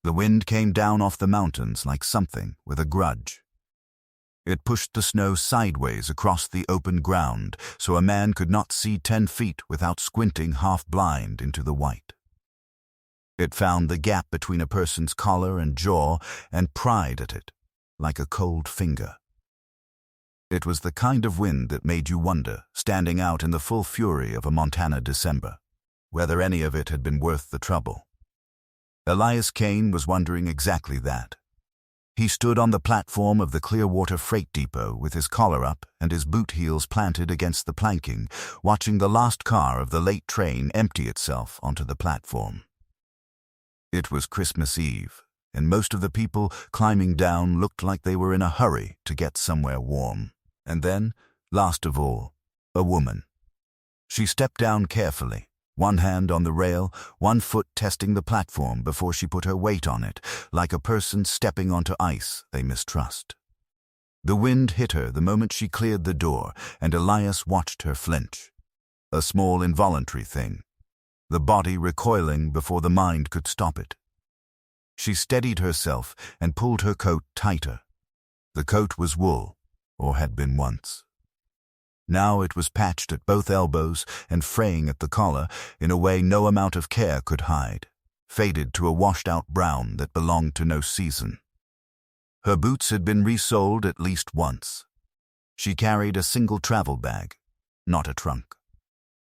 The wind came down off the mountains like something with a grudge. It pushed the snow sideways across the open ground, so a man could not see 10 feet without squinting half-blind into the white. It found the gap between a person's collar and jaw and pried at it, like a cold finger. It was the kind of wind that made you wonder, standing out in the full fury of a Montana December, whether any of it had been worth the trouble. Elias Kane was wondering exactly that. He stood on the platform of the Clearwater Freight Depot with his collar up and his boot heels planted against the planking, watching the last car of the late train empty itself onto the platform. It was Christmas Eve, and most of the people climbing down looked like they were in a hurry to get somewhere warm. And then, last of all, a woman. She stepped down carefully, one hand on the rail, one foot testing the platform before she put her weight on it, like a person stepping onto ice they mistrust. The wind hit her the moment she cleared the door, and Elias watched her flinch. A small involuntary thing, the body recoiling before the mind could stop it. She steadied herself and pulled her coat tighter. The coat was wool, or had been once. Now it was patched at both elbows and fraying at the collar in a way no amount of care could hide, faded to a washed-out brown that belonged to no season. Her boots had been resoled at least once. She carried a single travel bag, not a trunk.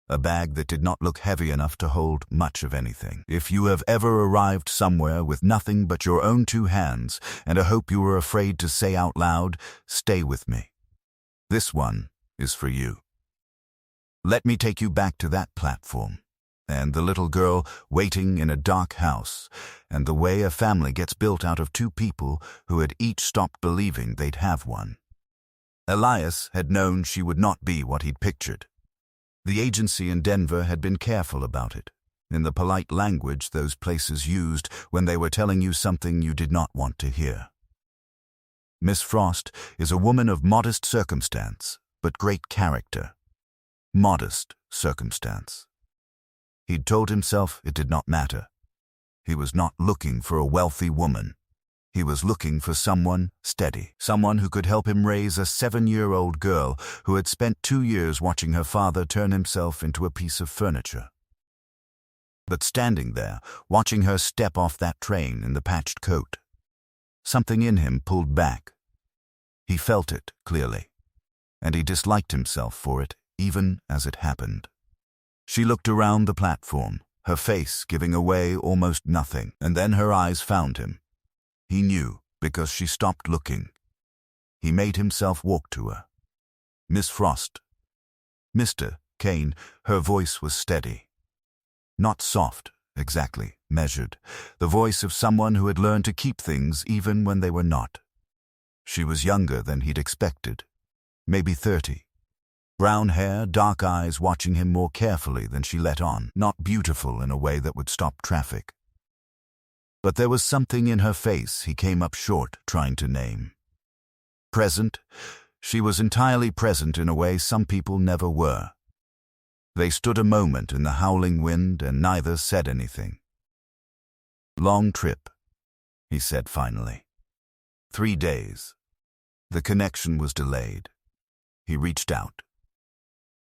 A bag that did not look heavy enough to hold much of anything. If you have ever arrived somewhere with nothing but your own 2 hands and a hope you were afraid to say out loud, "Stay with me. This one is for you." Let me take you back to that platform, and the little girl waiting in a dark house, and the way a family gets built out of 2 people who had each stopped believing they'd have one. Elias had known she would not be what he'd pictured. The agency in Denver had been careful about it, in the polite language those places used when they were telling you something you did not want to hear. Miss Frost is a woman of modest circumstance, but great character. Modest circumstance. He'd told himself it did not matter. He was not looking for a wealthy woman. He was looking for someone steady, someone who could help him raise a 7-year-old girl who had spent 2 years watching her father turn himself into a piece of furniture. But standing there, watching her step off that train in the patched coat, something in him pulled back. He felt it clearly, and he disliked himself for it, even as it happened. She looked around the platform, her face giving away almost nothing, and then her eyes found him. He knew, because she stopped looking. He made himself walk to her. "Miss Frost." "Mr. Kane," her voice was steady. Not soft, exactly, measured, the voice of someone who had learned to keep things even when they were not. She was younger than he'd expected, maybe 30. Brown hair, dark eyes watching him more carefully than she let on, not beautiful in a way that would stop traffic. But there was something in her face he came up short trying to name. Present, she was entirely present in a way some people never were. They stood a moment in the howling wind and neither said anything. "Long trip," he said finally. 3 days. The connection was delayed. He reached out.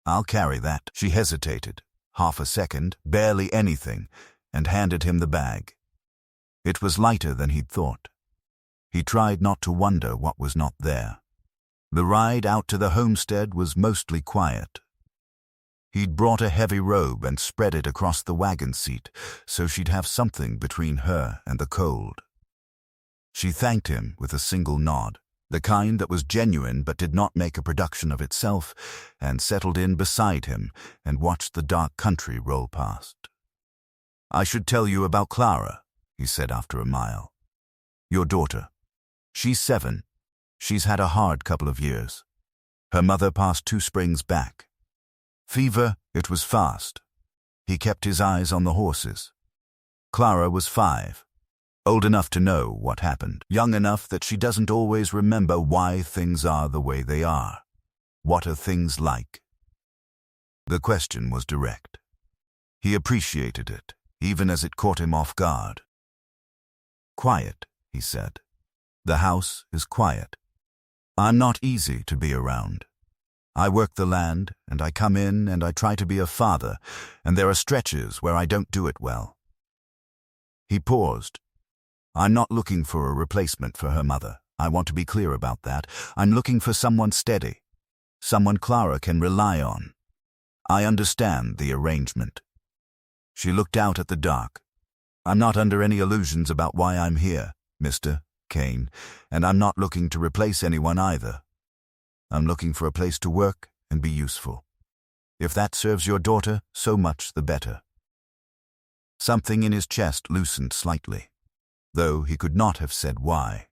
"I'll carry that." She hesitated, half a second, barely anything, and handed him the bag. It was lighter than he'd thought. He tried not to wonder what was not there. The ride out to the homestead was mostly quiet. He'd brought a heavy robe and spread it across the wagon seat, so she'd have something between her and the cold. She thanked him with a single nod, the kind that was genuine but did not make a production of itself, and settled in beside him and watched the dark country roll past. "I should tell you about Clara," he said after a mile. "Your daughter. She's 7. She's had a hard couple of years. Her mother passed 2 springs back. Fever, it was fast. He kept his eyes on the horses. Clara was 5. Old enough to know what happened. Young enough that she doesn't always remember why things are the way they are. What are things like?" The question was direct. He appreciated it, even as it caught him off guard. Quiet, he said. The house is quiet. I'm not easy to be around. I work the land, and I come in and I try to be a father, and there are stretches where I don't do it well. He paused. I'm not looking for a replacement for her mother. I want to be clear about that. I'm looking for someone steady, someone Clara can rely on. I understand the arrangement. She looked out at the dark. I'm not under any illusions about why I'm here, Mr. Kane, and I'm not looking to replace anyone either. I'm looking for a place to work and be useful. If that serves your daughter, so much the better. Something in his chest loosened slightly, though he could not have said why.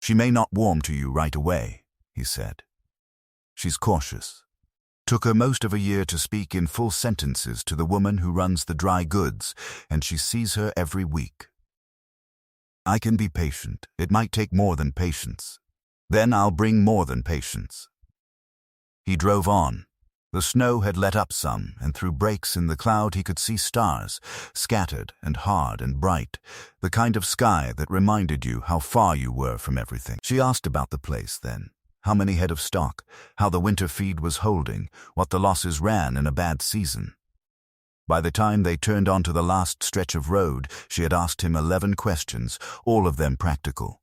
She may not warm to you right away, he said. She's cautious. Took her most of a year to speak in full sentences to the woman who runs the dry goods, and she sees her every week. I can be patient. It might take more than patience. Then I'll bring more than patience. He drove on. The snow had let up some, and through breaks in the cloud he could see stars, scattered and hard and bright, the kind of sky that reminded you how far you were from everything. She asked about the place then, how many head of stock, how the winter feed was holding, what the losses ran in a bad season. By the time they turned onto the last stretch of road, she had asked him 11 questions, all of them practical.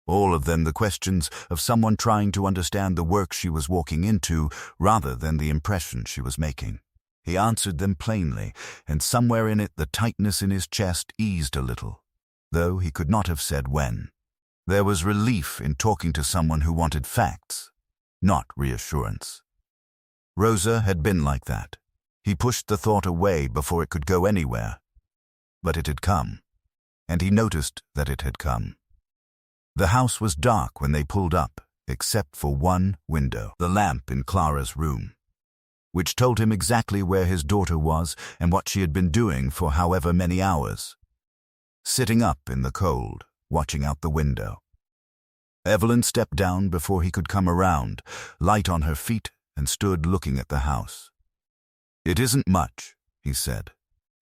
All of them the questions of someone trying to understand the work she was walking into rather than the impression she was making. He answered them plainly, and somewhere in it the tightness in his chest eased a little, though he could not have said when. There was relief in talking to someone who wanted facts, not reassurance. Rosa had been like that. He pushed the thought away before it could go anywhere. But it had come, and he noticed that it had come. The house was dark when they pulled up, except for one window, the lamp in Clara's room, which told him exactly where his daughter was and what she had been doing for however many hours. Sitting up in the cold, watching out the window. Evelyn stepped down before he could come around, light on her feet, and stood looking at the house. It isn't much, he said.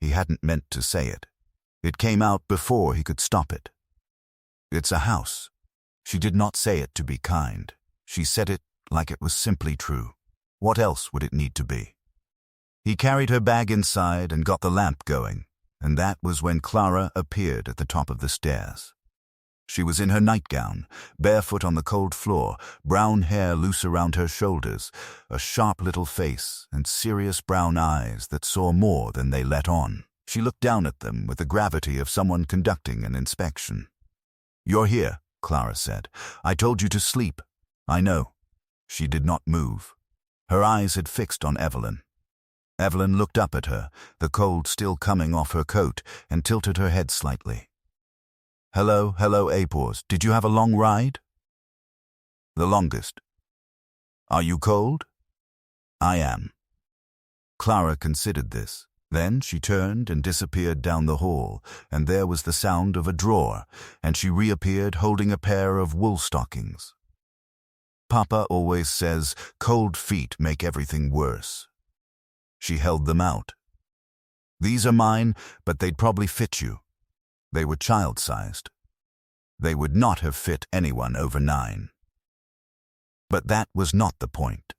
He hadn't meant to say it. It came out before he could stop it. It's a house. She did not say it to be kind. She said it like it was simply true. What else would it need to be? He carried her bag inside and got the lamp going, and that was when Clara appeared at the top of the stairs. She was in her nightgown, barefoot on the cold floor, brown hair loose around her shoulders, a sharp little face, and serious brown eyes that saw more than they let on. She looked down at them with the gravity of someone conducting an inspection. "You're here," Clara said. "I told you to sleep." "I know." She did not move. Her eyes had fixed on Evelyn. Evelyn looked up at her, the cold still coming off her coat, and tilted her head slightly. Hello, Apors. Did you have a long ride?" "The longest." "Are you cold?" "I am." Clara considered this. Then she turned and disappeared down the hall, and there was the sound of a drawer, and she reappeared holding a pair of wool stockings. "Papa always says cold feet make everything worse." She held them out. "These are mine, but they'd probably fit you." They were child-sized. They would not have fit anyone over 9. But that was not the point,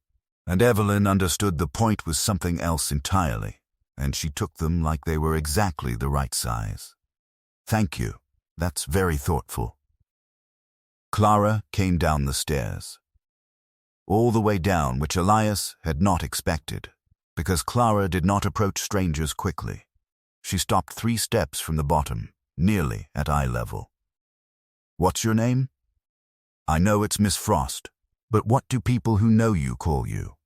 and Evelyn understood the point was something else entirely, and she took them like they were exactly the right size. "Thank you. That's very thoughtful." Clara came down the stairs. All the way down, which Elias had not expected, because Clara did not approach strangers quickly. She stopped 3 steps from the bottom, nearly at eye level. "What's your name?" "I know it's Miss Frost, but what do people who know you call you?"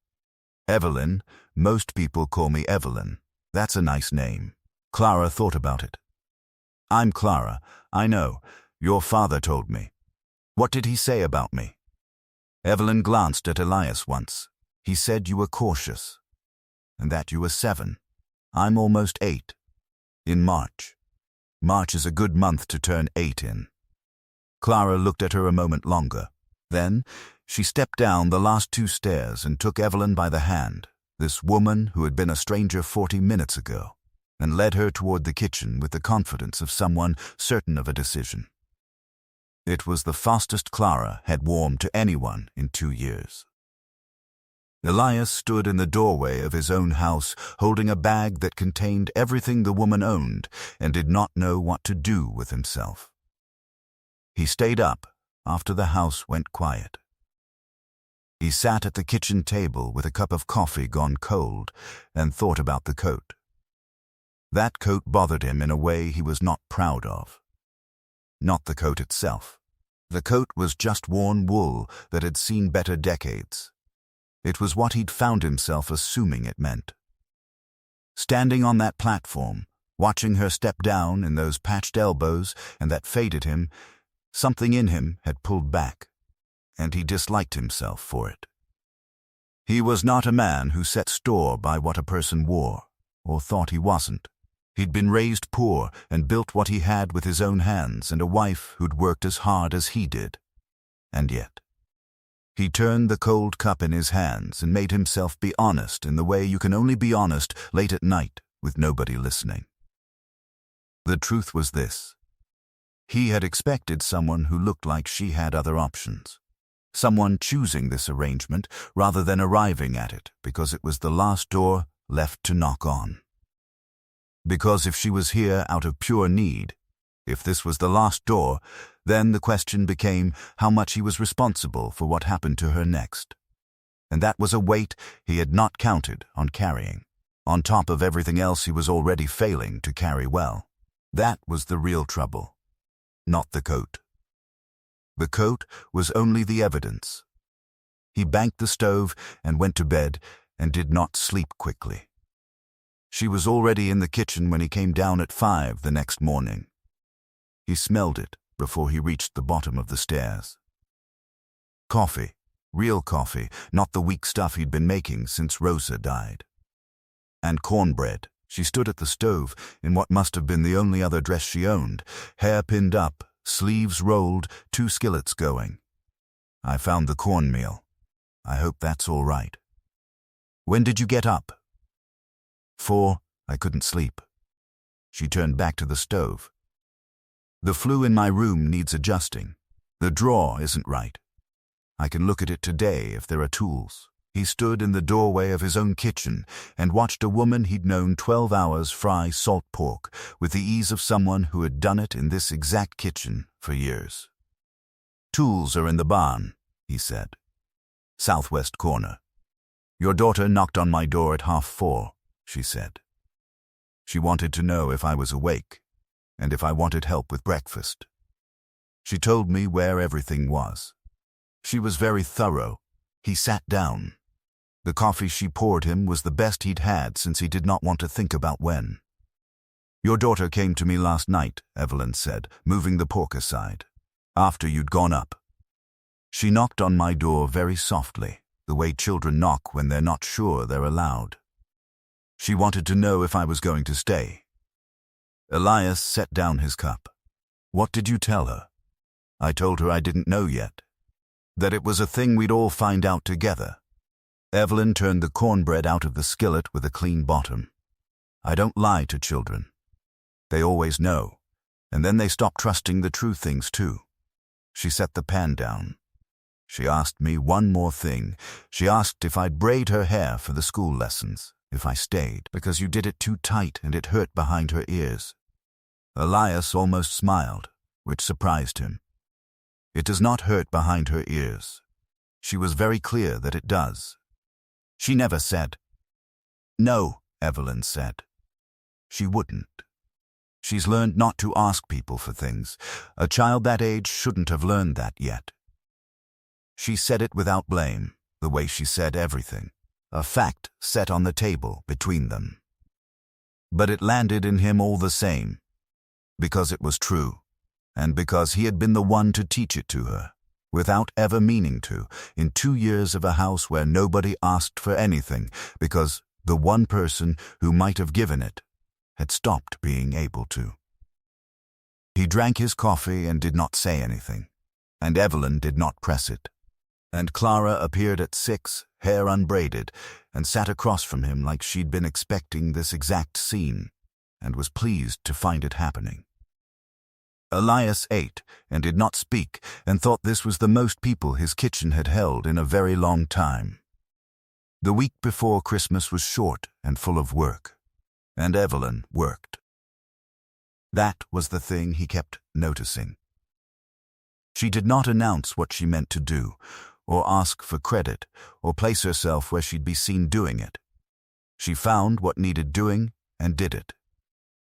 "Evelyn. Most people call me Evelyn. That's a nice name." Clara thought about it. "I'm Clara. I know. Your father told me." "What did he say about me?" Evelyn glanced at Elias once. "He said you were cautious, and that you were 7. I'm almost 8. In March. March is a good month to turn 8 in." Clara looked at her a moment longer. Then she stepped down the last 2 stairs and took Evelyn by the hand, this woman who had been a stranger 40 minutes ago. and led her toward the kitchen with the confidence of someone certain of a decision. It was the fastest Clara had warmed to anyone in 2 years. Elias stood in the doorway of his own house, holding a bag that contained everything the woman owned, and did not know what to do with himself. He stayed up after the house went quiet. He sat at the kitchen table with a cup of coffee gone cold and thought about the coat. That coat bothered him in a way he was not proud of. Not the coat itself. The coat was just worn wool that had seen better decades. It was what he'd found himself assuming it meant. Standing on that platform, watching her step down in those patched elbows and that faded him, something in him had pulled back, and he disliked himself for it. He was not a man who set store by what a person wore, or thought he wasn't. He'd been raised poor and built what he had with his own hands and a wife who'd worked as hard as he did. And yet, he turned the cold cup in his hands and made himself be honest in the way you can only be honest late at night with nobody listening. The truth was this. He had expected someone who looked like she had other options. Someone choosing this arrangement rather than arriving at it because it was the last door left to knock on. Because if she was here out of pure need, if this was the last door, then the question became how much he was responsible for what happened to her next. And that was a weight he had not counted on carrying, on top of everything else he was already failing to carry well. That was the real trouble, not the coat. The coat was only the evidence. He banked the stove and went to bed and did not sleep quickly. She was already in the kitchen when he came down at 5 the next morning. He smelled it before he reached the bottom of the stairs. Coffee, real coffee, not the weak stuff he'd been making since Rosa died. And cornbread. She stood at the stove in what must have been the only other dress she owned, hair pinned up, sleeves rolled, 2 skillets going. I found the cornmeal. I hope that's all right. When did you get up? 4. I couldn't sleep. She turned back to the stove. The flue in my room needs adjusting. The drawer isn't right. I can look at it today if there are tools. He stood in the doorway of his own kitchen and watched a woman he'd known 12 hours fry salt pork with the ease of someone who had done it in this exact kitchen for years. Tools are in the barn, he said. Southwest corner. Your daughter knocked on my door at 4:30, she said. She wanted to know if I was awake and if I wanted help with breakfast. She told me where everything was. She was very thorough. He sat down. The coffee she poured him was the best he'd had since he did not want to think about when. Your daughter came to me last night, Evelyn said, moving the pork aside, after you'd gone up. She knocked on my door very softly, the way children knock when they're not sure they're allowed. She wanted to know if I was going to stay. Elias set down his cup. What did you tell her? I told her I didn't know yet. That it was a thing we'd all find out together. Evelyn turned the cornbread out of the skillet with a clean bottom. I don't lie to children. They always know, and then they stop trusting the true things too. She set the pan down. She asked me one more thing. She asked if I'd braid her hair for the school lessons, if I stayed, because you did it too tight and it hurt behind her ears. Elias almost smiled, which surprised him. It does not hurt behind her ears. She was very clear that it does. She never said. No, Evelyn said. She wouldn't. She's learned not to ask people for things. A child that age shouldn't have learned that yet. She said it without blame, the way she said everything, a fact set on the table between them. But it landed in him all the same, because it was true, and because he had been the one to teach it to her, without ever meaning to, in 2 years of a house where nobody asked for anything, because the one person who might have given it had stopped being able to. He drank his coffee and did not say anything, and Evelyn did not press it. And Clara appeared at 6, hair unbraided, and sat across from him like she'd been expecting this exact scene. and was pleased to find it happening. Elias ate and did not speak, and thought this was the most people his kitchen had held in a very long time. The week before Christmas was short and full of work, and Evelyn worked. That was the thing he kept noticing. She did not announce what she meant to do, or ask for credit, or place herself where she'd be seen doing it. She found what needed doing and did it.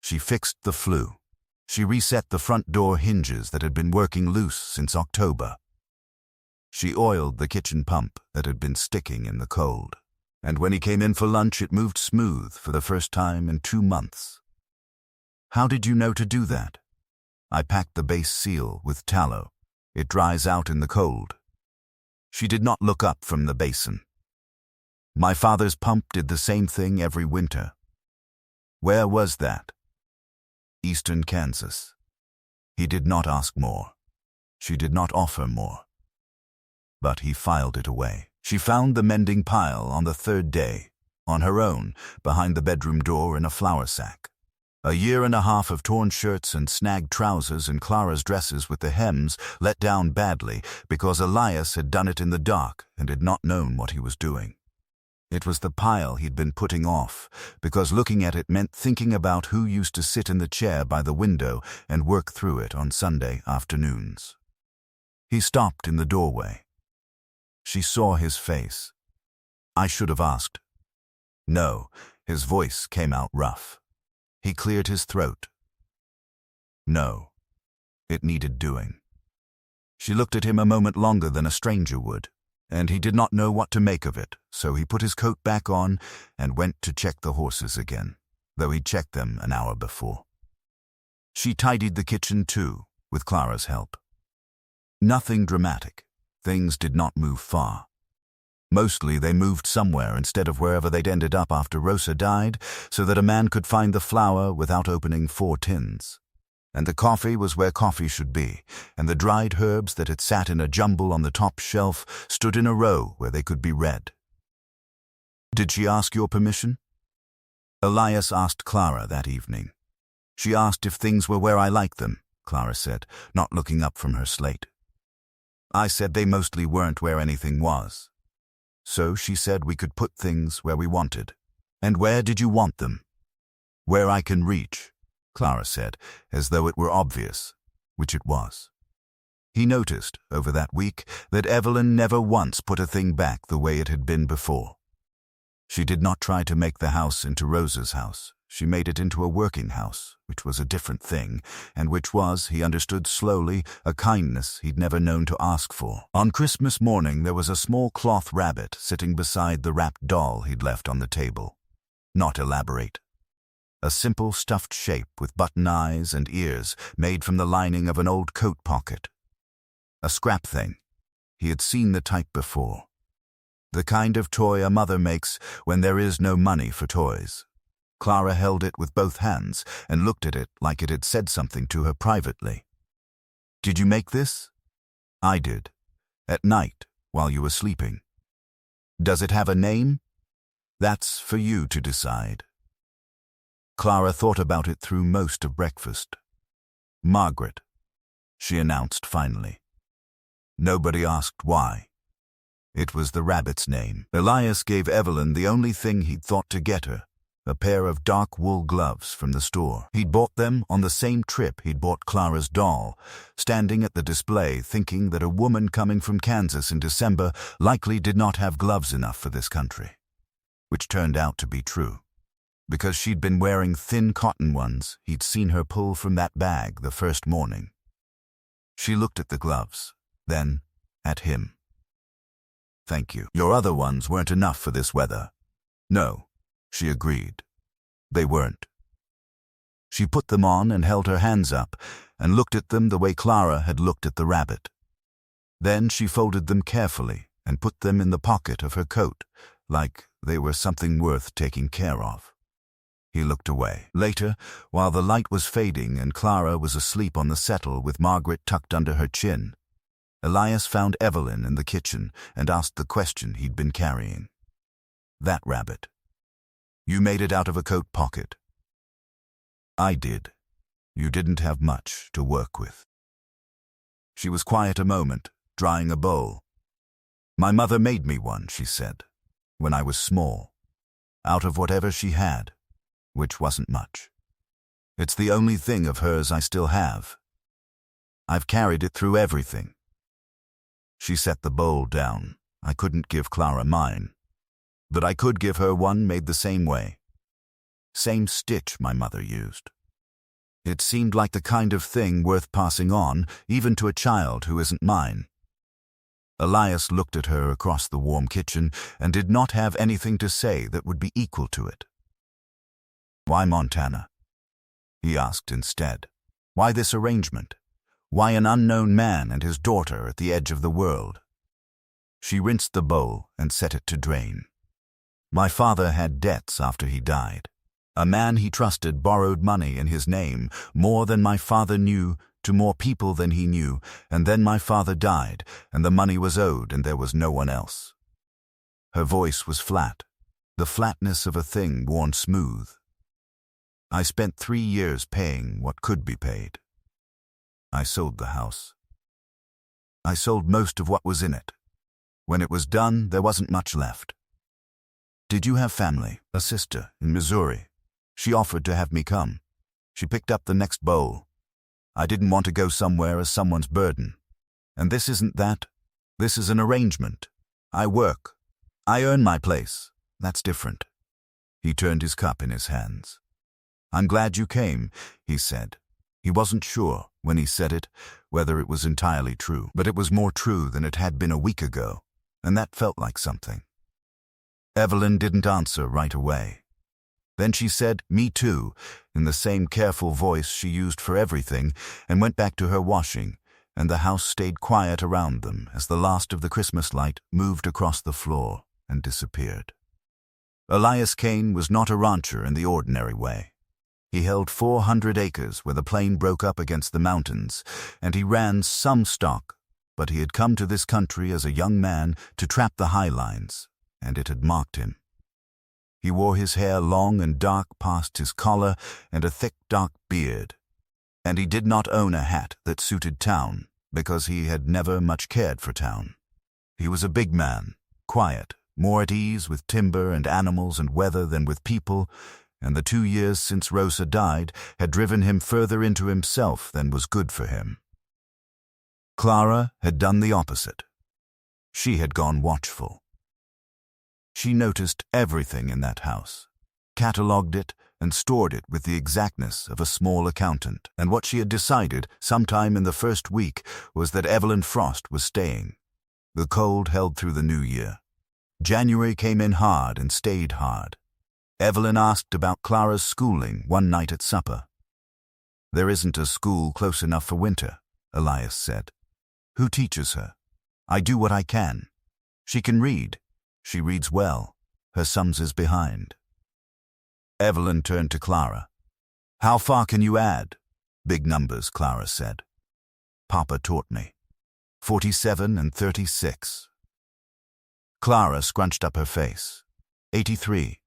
She fixed the flue. She reset the front door hinges that had been working loose since October. She oiled the kitchen pump that had been sticking in the cold, and when he came in for lunch it moved smooth for the first time in 2 months. "How did you know to do that?" "I packed the base seal with tallow. It dries out in the cold." She did not look up from the basin. "My father's pump did the same thing every winter." "Where was that?" "Eastern Kansas." He did not ask more. She did not offer more. But he filed it away. She found the mending pile on the 3rd day, on her own, behind the bedroom door in a flour sack. A 1.5 years of torn shirts and snagged trousers and Clara's dresses with the hems let down badly because Elias had done it in the dark and had not known what he was doing. It was the pile he'd been putting off, because looking at it meant thinking about who used to sit in the chair by the window and work through it on Sunday afternoons. He stopped in the doorway. She saw his face. "I should have asked." "No," his voice came out rough. He cleared his throat. "No, it needed doing." She looked at him a moment longer than a stranger would, and he did not know what to make of it, so he put his coat back on and went to check the horses again, though he'd checked them an hour before. She tidied the kitchen too, with Clara's help. Nothing dramatic. Things did not move far. Mostly they moved somewhere instead of wherever they'd ended up after Rosa died, so that a man could find the flour without opening 4 tins. And the coffee was where coffee should be, and the dried herbs that had sat in a jumble on the top shelf stood in a row where they could be read. "Did she ask your permission?" Elias asked Clara that evening. "She asked if things were where I liked them," Clara said, not looking up from her slate. "I said they mostly weren't where anything was. So she said we could put things where we wanted." "And where did you want them?" "Where I can reach," Clara said, as though it were obvious, which it was. He noticed, over that week, that Evelyn never once put a thing back the way it had been before. She did not try to make the house into Rosa's house. She made it into a working house, which was a different thing, and which was, he understood slowly, a kindness he'd never known to ask for. On Christmas morning there was a small cloth rabbit sitting beside the wrapped doll he'd left on the table. Not elaborate. A simple stuffed shape with button eyes and ears made from the lining of an old coat pocket. A scrap thing. He had seen the type before. The kind of toy a mother makes when there is no money for toys. Clara held it with both hands and looked at it like it had said something to her privately. "Did you make this?" "I did. At night, while you were sleeping." "Does it have a name?" "That's for you to decide." Clara thought about it through most of breakfast. "Margaret," she announced finally. Nobody asked why. It was the rabbit's name. Elias gave Evelyn the only thing he'd thought to get her, a pair of dark wool gloves from the store. He'd bought them on the same trip he'd bought Clara's doll, standing at the display thinking that a woman coming from Kansas in December likely did not have gloves enough for this country. Which turned out to be true. Because she'd been wearing thin cotton ones he'd seen her pull from that bag the first morning. She looked at the gloves, then at him. "Thank you. Your other ones weren't enough for this weather." "No," she agreed. They weren't. She put them on and held her hands up and looked at them the way Clara had looked at the rabbit. Then she folded them carefully and put them in the pocket of her coat, like they were something worth taking care of. He looked away. Later, while the light was fading and Clara was asleep on the settle with Margaret tucked under her chin, Elias found Evelyn in the kitchen and asked the question he'd been carrying. "That rabbit. You made it out of a coat pocket." I did. You didn't have much to work with. She was quiet a moment, drying a bowl. My mother made me one, she said, when I was small, out of whatever she had, which wasn't much. It's the only thing of hers I still have. I've carried it through everything. She set the bowl down. I couldn't give Clara mine, but I could give her one made the same way. Same stitch my mother used. It seemed like the kind of thing worth passing on, even to a child who isn't mine. Elias looked at her across the warm kitchen and did not have anything to say that would be equal to it. Why Montana? He asked instead. Why this arrangement? Why an unknown man and his daughter at the edge of the world? She rinsed the bowl and set it to drain. My father had debts after he died. A man he trusted borrowed money in his name, more than my father knew, to more people than he knew, and then my father died, and the money was owed, and there was no one else. Her voice was flat, the flatness of a thing worn smooth. I spent 3 years paying what could be paid. I sold the house. I sold most of what was in it. When it was done, there wasn't much left. Did you have family? A sister in Missouri. She offered to have me come. She picked up the next bowl. I didn't want to go somewhere as someone's burden. And this isn't that. This is an arrangement. I work. I earn my place. That's different. He turned his cup in his hands. I'm glad you came, he said. He wasn't sure, when he said it, whether it was entirely true, but it was more true than it had been a week ago, and that felt like something. Evelyn didn't answer right away. Then she said, "Me too," in the same careful voice she used for everything, and went back to her washing, and the house stayed quiet around them as the last of the Christmas light moved across the floor and disappeared. Elias Kane was not a rancher in the ordinary way. He held 400 acres where the plain broke up against the mountains, and he ran some stock, but he had come to this country as a young man to trap the high lines, and it had marked him. He wore his hair long and dark past his collar and a thick dark beard, and he did not own a hat that suited town, because he had never much cared for town. He was a big man, quiet, more at ease with timber and animals and weather than with people, and the 2 years since Rosa died had driven him further into himself than was good for him. Clara had done the opposite. She had gone watchful. She noticed everything in that house, catalogued it, and stored it with the exactness of a small accountant, and what she had decided sometime in the first week was that Evelyn Frost was staying. The cold held through the new year. January came in hard and stayed hard. Evelyn asked about Clara's schooling one night at supper. "There isn't a school close enough for winter," Elias said. "Who teaches her? I do what I can. She can read. She reads well. Her sums is behind." Evelyn turned to Clara. "How far can you add?" "Big numbers," Clara said. "Papa taught me. 47 and 36. Clara scrunched up her face. 83.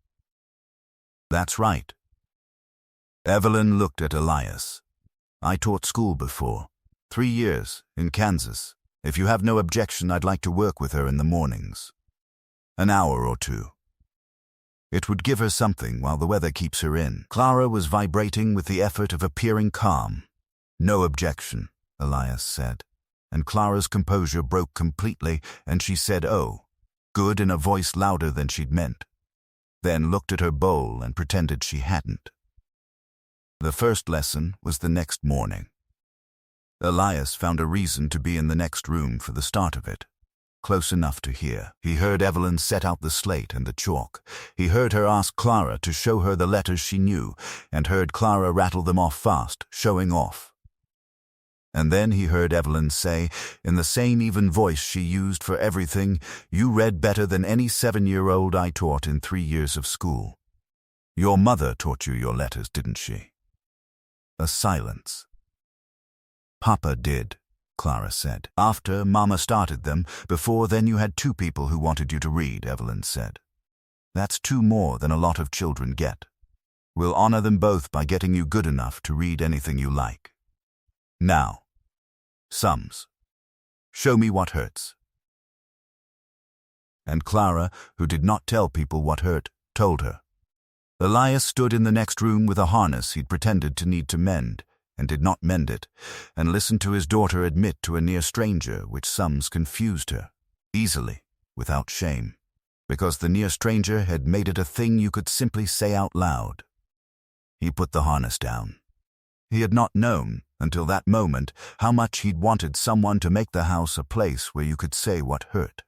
"That's right." Evelyn looked at Elias. "I taught school before. 3 years, in Kansas. If you have no objection, I'd like to work with her in the mornings. An hour or 2. It would give her something while the weather keeps her in." Clara was vibrating with the effort of appearing calm. "No objection," Elias said, and Clara's composure broke completely, and she said, "Oh, good," in a voice louder than she'd meant, then looked at her bowl and pretended she hadn't. The first lesson was the next morning. Elias found a reason to be in the next room for the start of it. Close enough to hear. He heard Evelyn set out the slate and the chalk. He heard her ask Clara to show her the letters she knew, and heard Clara rattle them off fast, showing off. And then he heard Evelyn say, in the same even voice she used for everything, "You read better than any 7-year-old I taught in 3 years of school. Your mother taught you your letters, didn't she?" A silence. "Papa did," Clara said. "After Mama started them. Before then you had 2 people who wanted you to read," Evelyn said. "That's 2 more than a lot of children get." We'll honor them both by getting you good enough to read anything you like. Now, Sums, show me what hurts." And Clara, who did not tell people what hurt, told her. Elias stood in the next room with a harness he'd pretended to need to mend, and did not mend it, and listened to his daughter admit to a near stranger, which Sums confused her, easily, without shame, because the near stranger had made it a thing you could simply say out loud. He put the harness down. He had not known, until that moment, how much he'd wanted someone to make the house a place where you could say what hurt.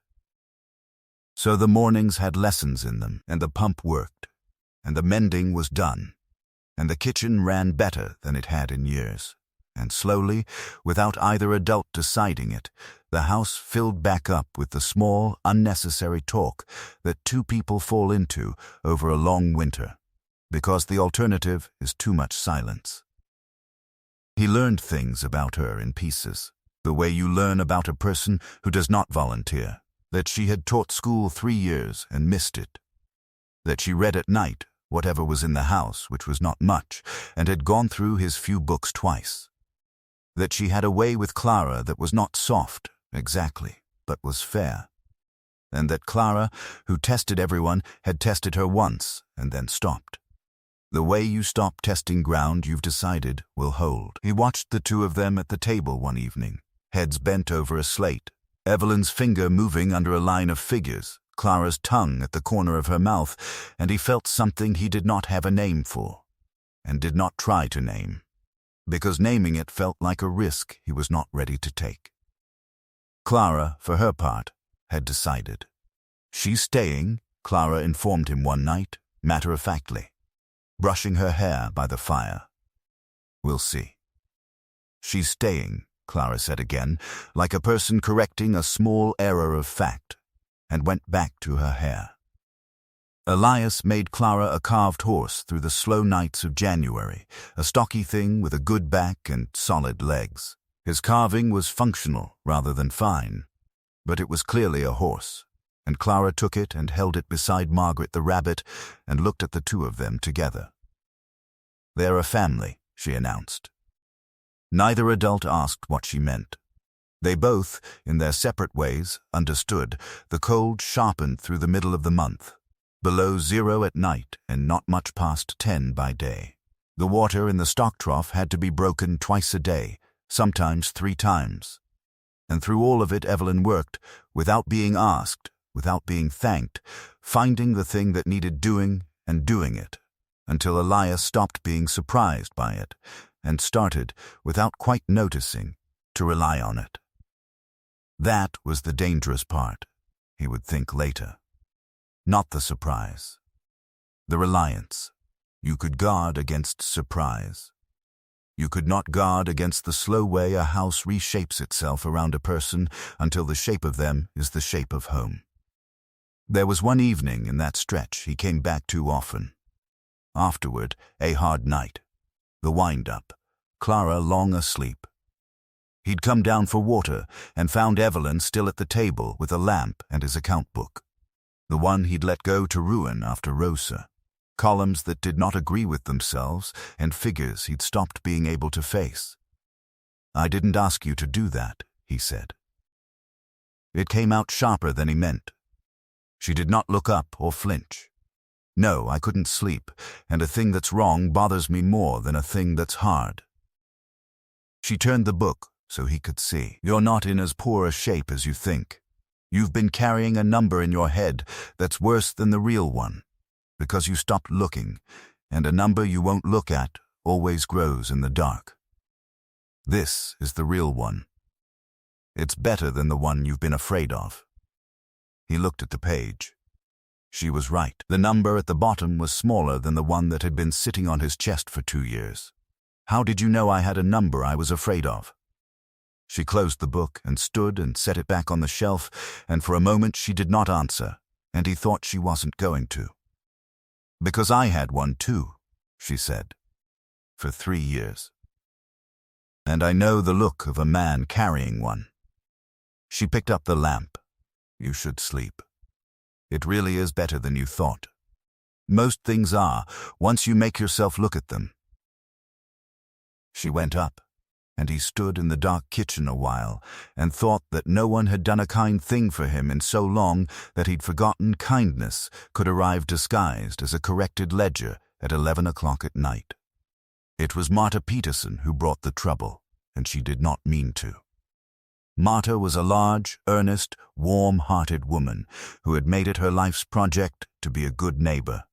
So the mornings had lessons in them, and the pump worked, and the mending was done, and the kitchen ran better than it had in years, and slowly, without either adult deciding it, the house filled back up with the small, unnecessary talk that two people fall into over a long winter, because the alternative is too much silence. He learned things about her in pieces, the way you learn about a person who does not volunteer, that she had taught school 3 years and missed it, that she read at night whatever was in the house, which was not much, and had gone through his few books twice, that she had a way with Clara that was not soft, exactly, but was fair, and that Clara, who tested everyone, had tested her once and then stopped. The way you stop testing ground you've decided will hold. He watched the two of them at the table one evening, heads bent over a slate, Evelyn's finger moving under a line of figures, Clara's tongue at the corner of her mouth, and he felt something he did not have a name for, and did not try to name, because naming it felt like a risk he was not ready to take. Clara, for her part, had decided. "She's staying," Clara informed him one night, matter-of-factly, brushing her hair by the fire. "We'll see." "She's staying," Clara said again, like a person correcting a small error of fact, and went back to her hair. Elias made Clara a carved horse through the slow nights of January, a stocky thing with a good back and solid legs. His carving was functional rather than fine, but it was clearly a horse, and Clara took it and held it beside Margaret the rabbit and looked at the two of them together. "They're a family," she announced. Neither adult asked what she meant. They both, in their separate ways, understood. The cold sharpened through the middle of the month, below 0 at night and not much past 10 by day. The water in the stock trough had to be broken twice a day, sometimes 3 times. And through all of it Evelyn worked, without being asked, without being thanked, finding the thing that needed doing and doing it, until Elias stopped being surprised by it, and started, without quite noticing, to rely on it. That was the dangerous part, he would think later. Not the surprise. The reliance. You could guard against surprise. You could not guard against the slow way a house reshapes itself around a person until the shape of them is the shape of home. There was one evening in that stretch he came back too often. Afterward, a hard night. The wind-up. Clara long asleep. He'd come down for water and found Evelyn still at the table with a lamp and his account book. The one he'd let go to ruin after Rosa. Columns that did not agree with themselves and figures he'd stopped being able to face. "I didn't ask you to do that," he said. It came out sharper than he meant. She did not look up or flinch. "No, I couldn't sleep, and a thing that's wrong bothers me more than a thing that's hard." She turned the book so he could see. "You're not in as poor a shape as you think. You've been carrying a number in your head that's worse than the real one, because you stopped looking, and a number you won't look at always grows in the dark. This is the real one. It's better than the one you've been afraid of." He looked at the page. She was right. The number at the bottom was smaller than the one that had been sitting on his chest for 2 years. "How did you know I had a number I was afraid of?" She closed the book and stood and set it back on the shelf, and for a moment she did not answer, and he thought she wasn't going to. "Because I had one too," she said, "for 3 years. And I know the look of a man carrying one." She picked up the lamp. "You should sleep. It really is better than you thought." Most things are, once you make yourself look at them. She went up, and he stood in the dark kitchen a while and thought that no one had done a kind thing for him in so long that he'd forgotten kindness could arrive disguised as a corrected ledger at 11 o'clock at night. It was Marta Peterson who brought the trouble, and she did not mean to. Marta was a large, earnest, warm-hearted woman who had made it her life's project to be a good neighbor,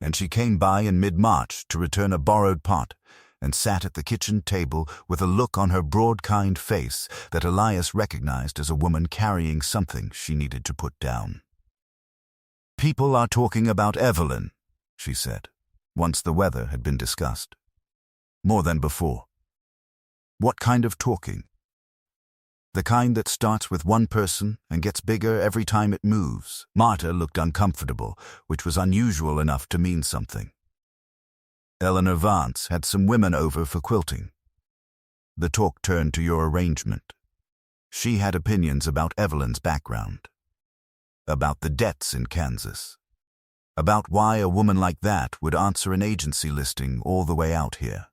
and she came by in mid-March to return a borrowed pot and sat at the kitchen table with a look on her broad, kind face that Elias recognized as a woman carrying something she needed to put down. "People are talking about Evelyn," she said, once the weather had been discussed. "More than before." "What kind of talking?" "The kind that starts with one person and gets bigger every time it moves." Marta looked uncomfortable, which was unusual enough to mean something. "Clara Vance had some women over for quilting. The talk turned to your arrangement. She had opinions about Evelyn's background, about the debts in Kansas, about why a woman like that would answer an agency listing all the way out here."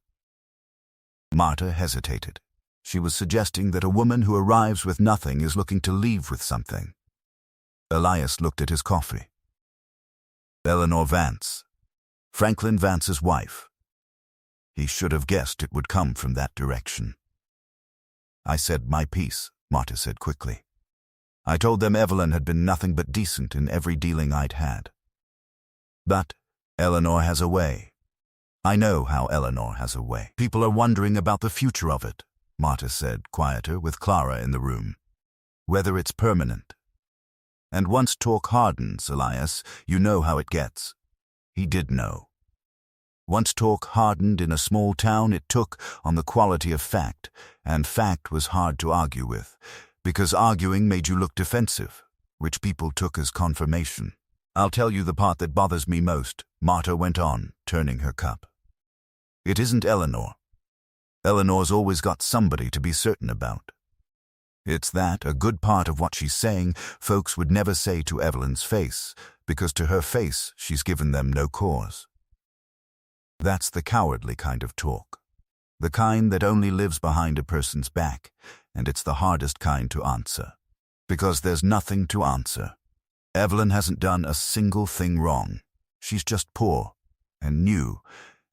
Marta hesitated. She was suggesting that a woman who arrives with nothing is looking to leave with something. Elias looked at his coffee. "Clara Vance. Franklin Vance's wife." He should have guessed it would come from that direction. "I said my piece," Marta said quickly. "I told them Evelyn had been nothing but decent in every dealing I'd had. But Eleanor has a way. I know how Eleanor has a way. People are wondering about the future of it," Marta said, quieter, with Clara in the room. "Whether it's permanent. And once talk hardens, Elias, you know how it gets." He did know. Once talk hardened in a small town, it took on the quality of fact, and fact was hard to argue with, because arguing made you look defensive, which people took as confirmation. "I'll tell you the part that bothers me most," Marta went on, turning her cup. "It isn't Eleanor. Eleanor's always got somebody to be certain about. It's that a good part of what she's saying folks would never say to Evelyn's face, because to her face she's given them no cause. That's the cowardly kind of talk, the kind that only lives behind a person's back, and it's the hardest kind to answer, because there's nothing to answer. Evelyn hasn't done a single thing wrong. She's just poor, and new,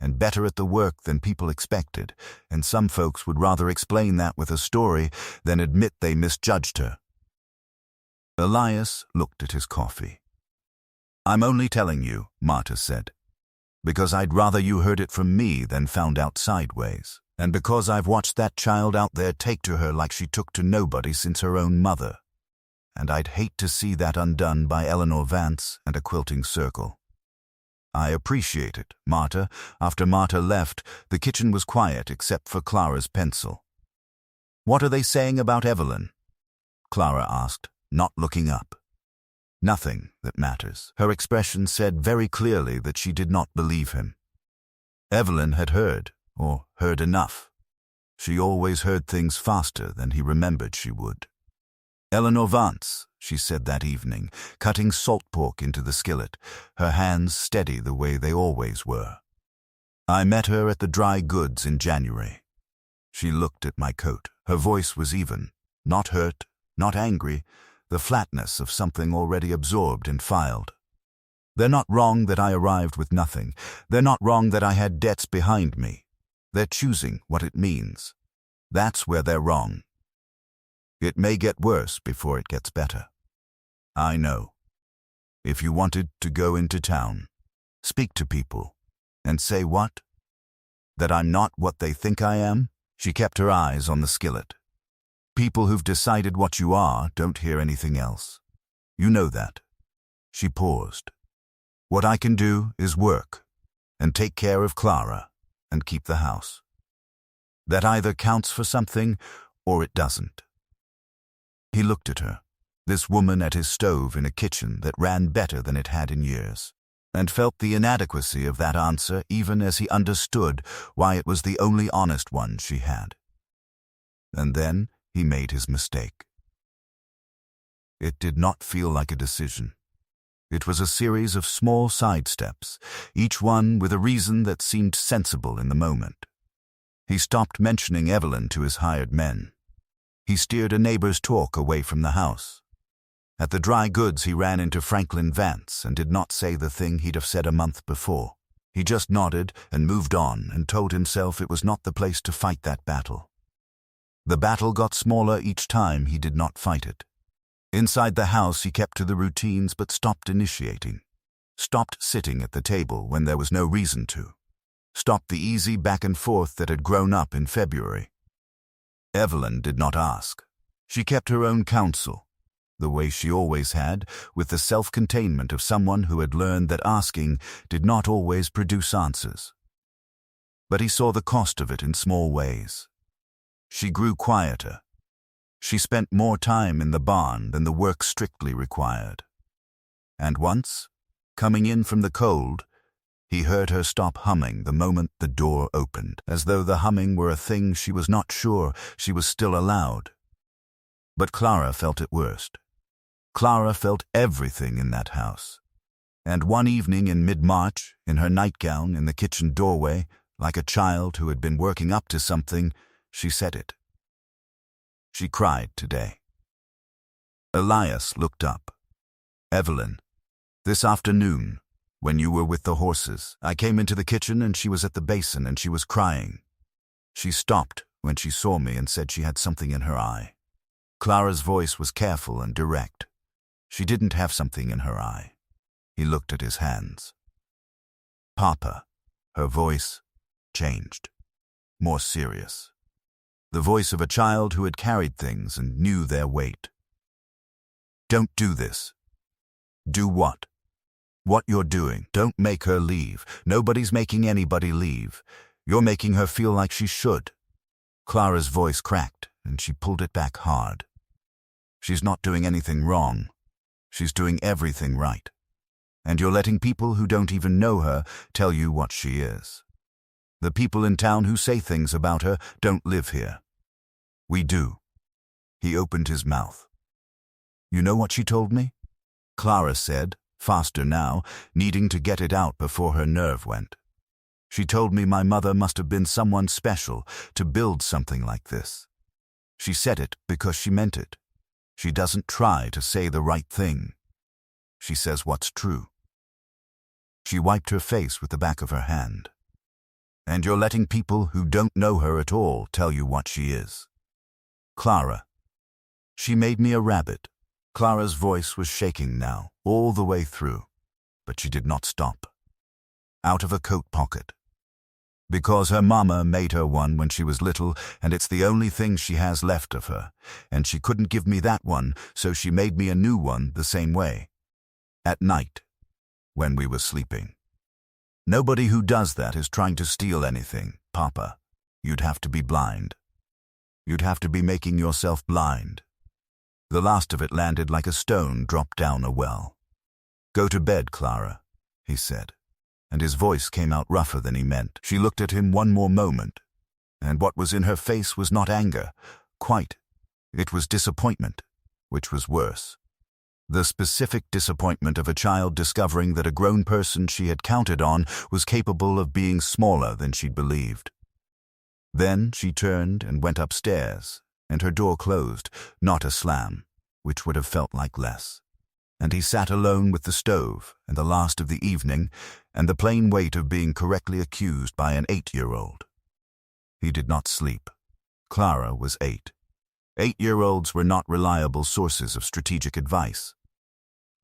and better at the work than people expected, and some folks would rather explain that with a story than admit they misjudged her." Elias looked at his coffee. "I'm only telling you," Marta said, "because I'd rather you heard it from me than found out sideways, and because I've watched that child out there take to her like she took to nobody since her own mother, and I'd hate to see that undone by Clara Vance and a quilting circle." "I appreciate it, Marta." After Marta left, the kitchen was quiet except for Clara's pencil. "What are they saying about Evelyn?" Clara asked, not looking up. "Nothing that matters." Her expression said very clearly that she did not believe him. Evelyn had heard, or heard enough. She always heard things faster than he remembered she would. "Clara Vance," she said that evening, cutting salt pork into the skillet, her hands steady the way they always were. "I met her at the dry goods in January. She looked at my coat. Her voice was even, not hurt, not angry, the flatness of something already absorbed and filed. They're not wrong that I arrived with nothing. They're not wrong that I had debts behind me. They're choosing what it means. That's where they're wrong. It may get worse before it gets better. I know. If you wanted to go into town, speak to people, and say what? That I'm not what they think I am?" She kept her eyes on the skillet. "People who've decided what you are don't hear anything else. You know that." She paused. "What I can do is work, and take care of Clara, and keep the house. That either counts for something, or it doesn't." He looked at her, this woman at his stove in a kitchen that ran better than it had in years, and felt the inadequacy of that answer even as he understood why it was the only honest one she had. And then he made his mistake. It did not feel like a decision. It was a series of small sidesteps, each one with a reason that seemed sensible in the moment. He stopped mentioning Evelyn to his hired men. He steered a neighbor's talk away from the house. At the dry goods he ran into Franklin Vance and did not say the thing he'd have said a month before. He just nodded and moved on and told himself it was not the place to fight that battle. The battle got smaller each time he did not fight it. Inside the house he kept to the routines but stopped initiating. Stopped sitting at the table when there was no reason to. Stopped the easy back and forth that had grown up in February. Evelyn did not ask. She kept her own counsel, the way she always had, with the self-containment of someone who had learned that asking did not always produce answers. But he saw the cost of it in small ways. She grew quieter. She spent more time in the barn than the work strictly required. And once, coming in from the cold, he heard her stop humming the moment the door opened, as though the humming were a thing she was not sure she was still allowed. But Clara felt it worst. Clara felt everything in that house. And one evening in mid-March, in her nightgown in the kitchen doorway, like a child who had been working up to something, she said it. She cried today. Elias looked up. Evelyn, this afternoon, when you were with the horses, I came into the kitchen and she was at the basin and she was crying. She stopped when she saw me and said she had something in her eye. Clara's voice was careful and direct. She didn't have something in her eye. He looked at his hands. Papa, her voice changed, more serious. The voice of a child who had carried things and knew their weight. Don't do this. Do what? What you're doing. Don't make her leave. Nobody's making anybody leave. You're making her feel like she should. Clara's voice cracked, and she pulled it back hard. She's not doing anything wrong. She's doing everything right. And you're letting people who don't even know her tell you what she is. The people in town who say things about her don't live here. We do. He opened his mouth. You know what she told me? Clara said, faster now, needing to get it out before her nerve went. She told me my mother must have been someone special to build something like this. She said it because she meant it. She doesn't try to say the right thing. She says what's true. She wiped her face with the back of her hand. And you're letting people who don't know her at all tell you what she is. Clara. She made me a rabbit. Clara's voice was shaking now, all the way through, but she did not stop. Out of a coat pocket. Because her mama made her one when she was little, and it's the only thing she has left of her, and she couldn't give me that one, so she made me a new one the same way. At night, when we were sleeping. Nobody who does that is trying to steal anything, Papa. You'd have to be blind. You'd have to be making yourself blind. The last of it landed like a stone dropped down a well. Go to bed, Clara, he said, and his voice came out rougher than he meant. She looked at him one more moment, and what was in her face was not anger, quite. It was disappointment, which was worse. The specific disappointment of a child discovering that a grown person she had counted on was capable of being smaller than she'd believed. Then she turned and went upstairs, and her door closed, not a slam, which would have felt like less. And he sat alone with the stove and the last of the evening and the plain weight of being correctly accused by an 8-year-old. He did not sleep. Clara was 8. 8-year-olds were not reliable sources of strategic advice.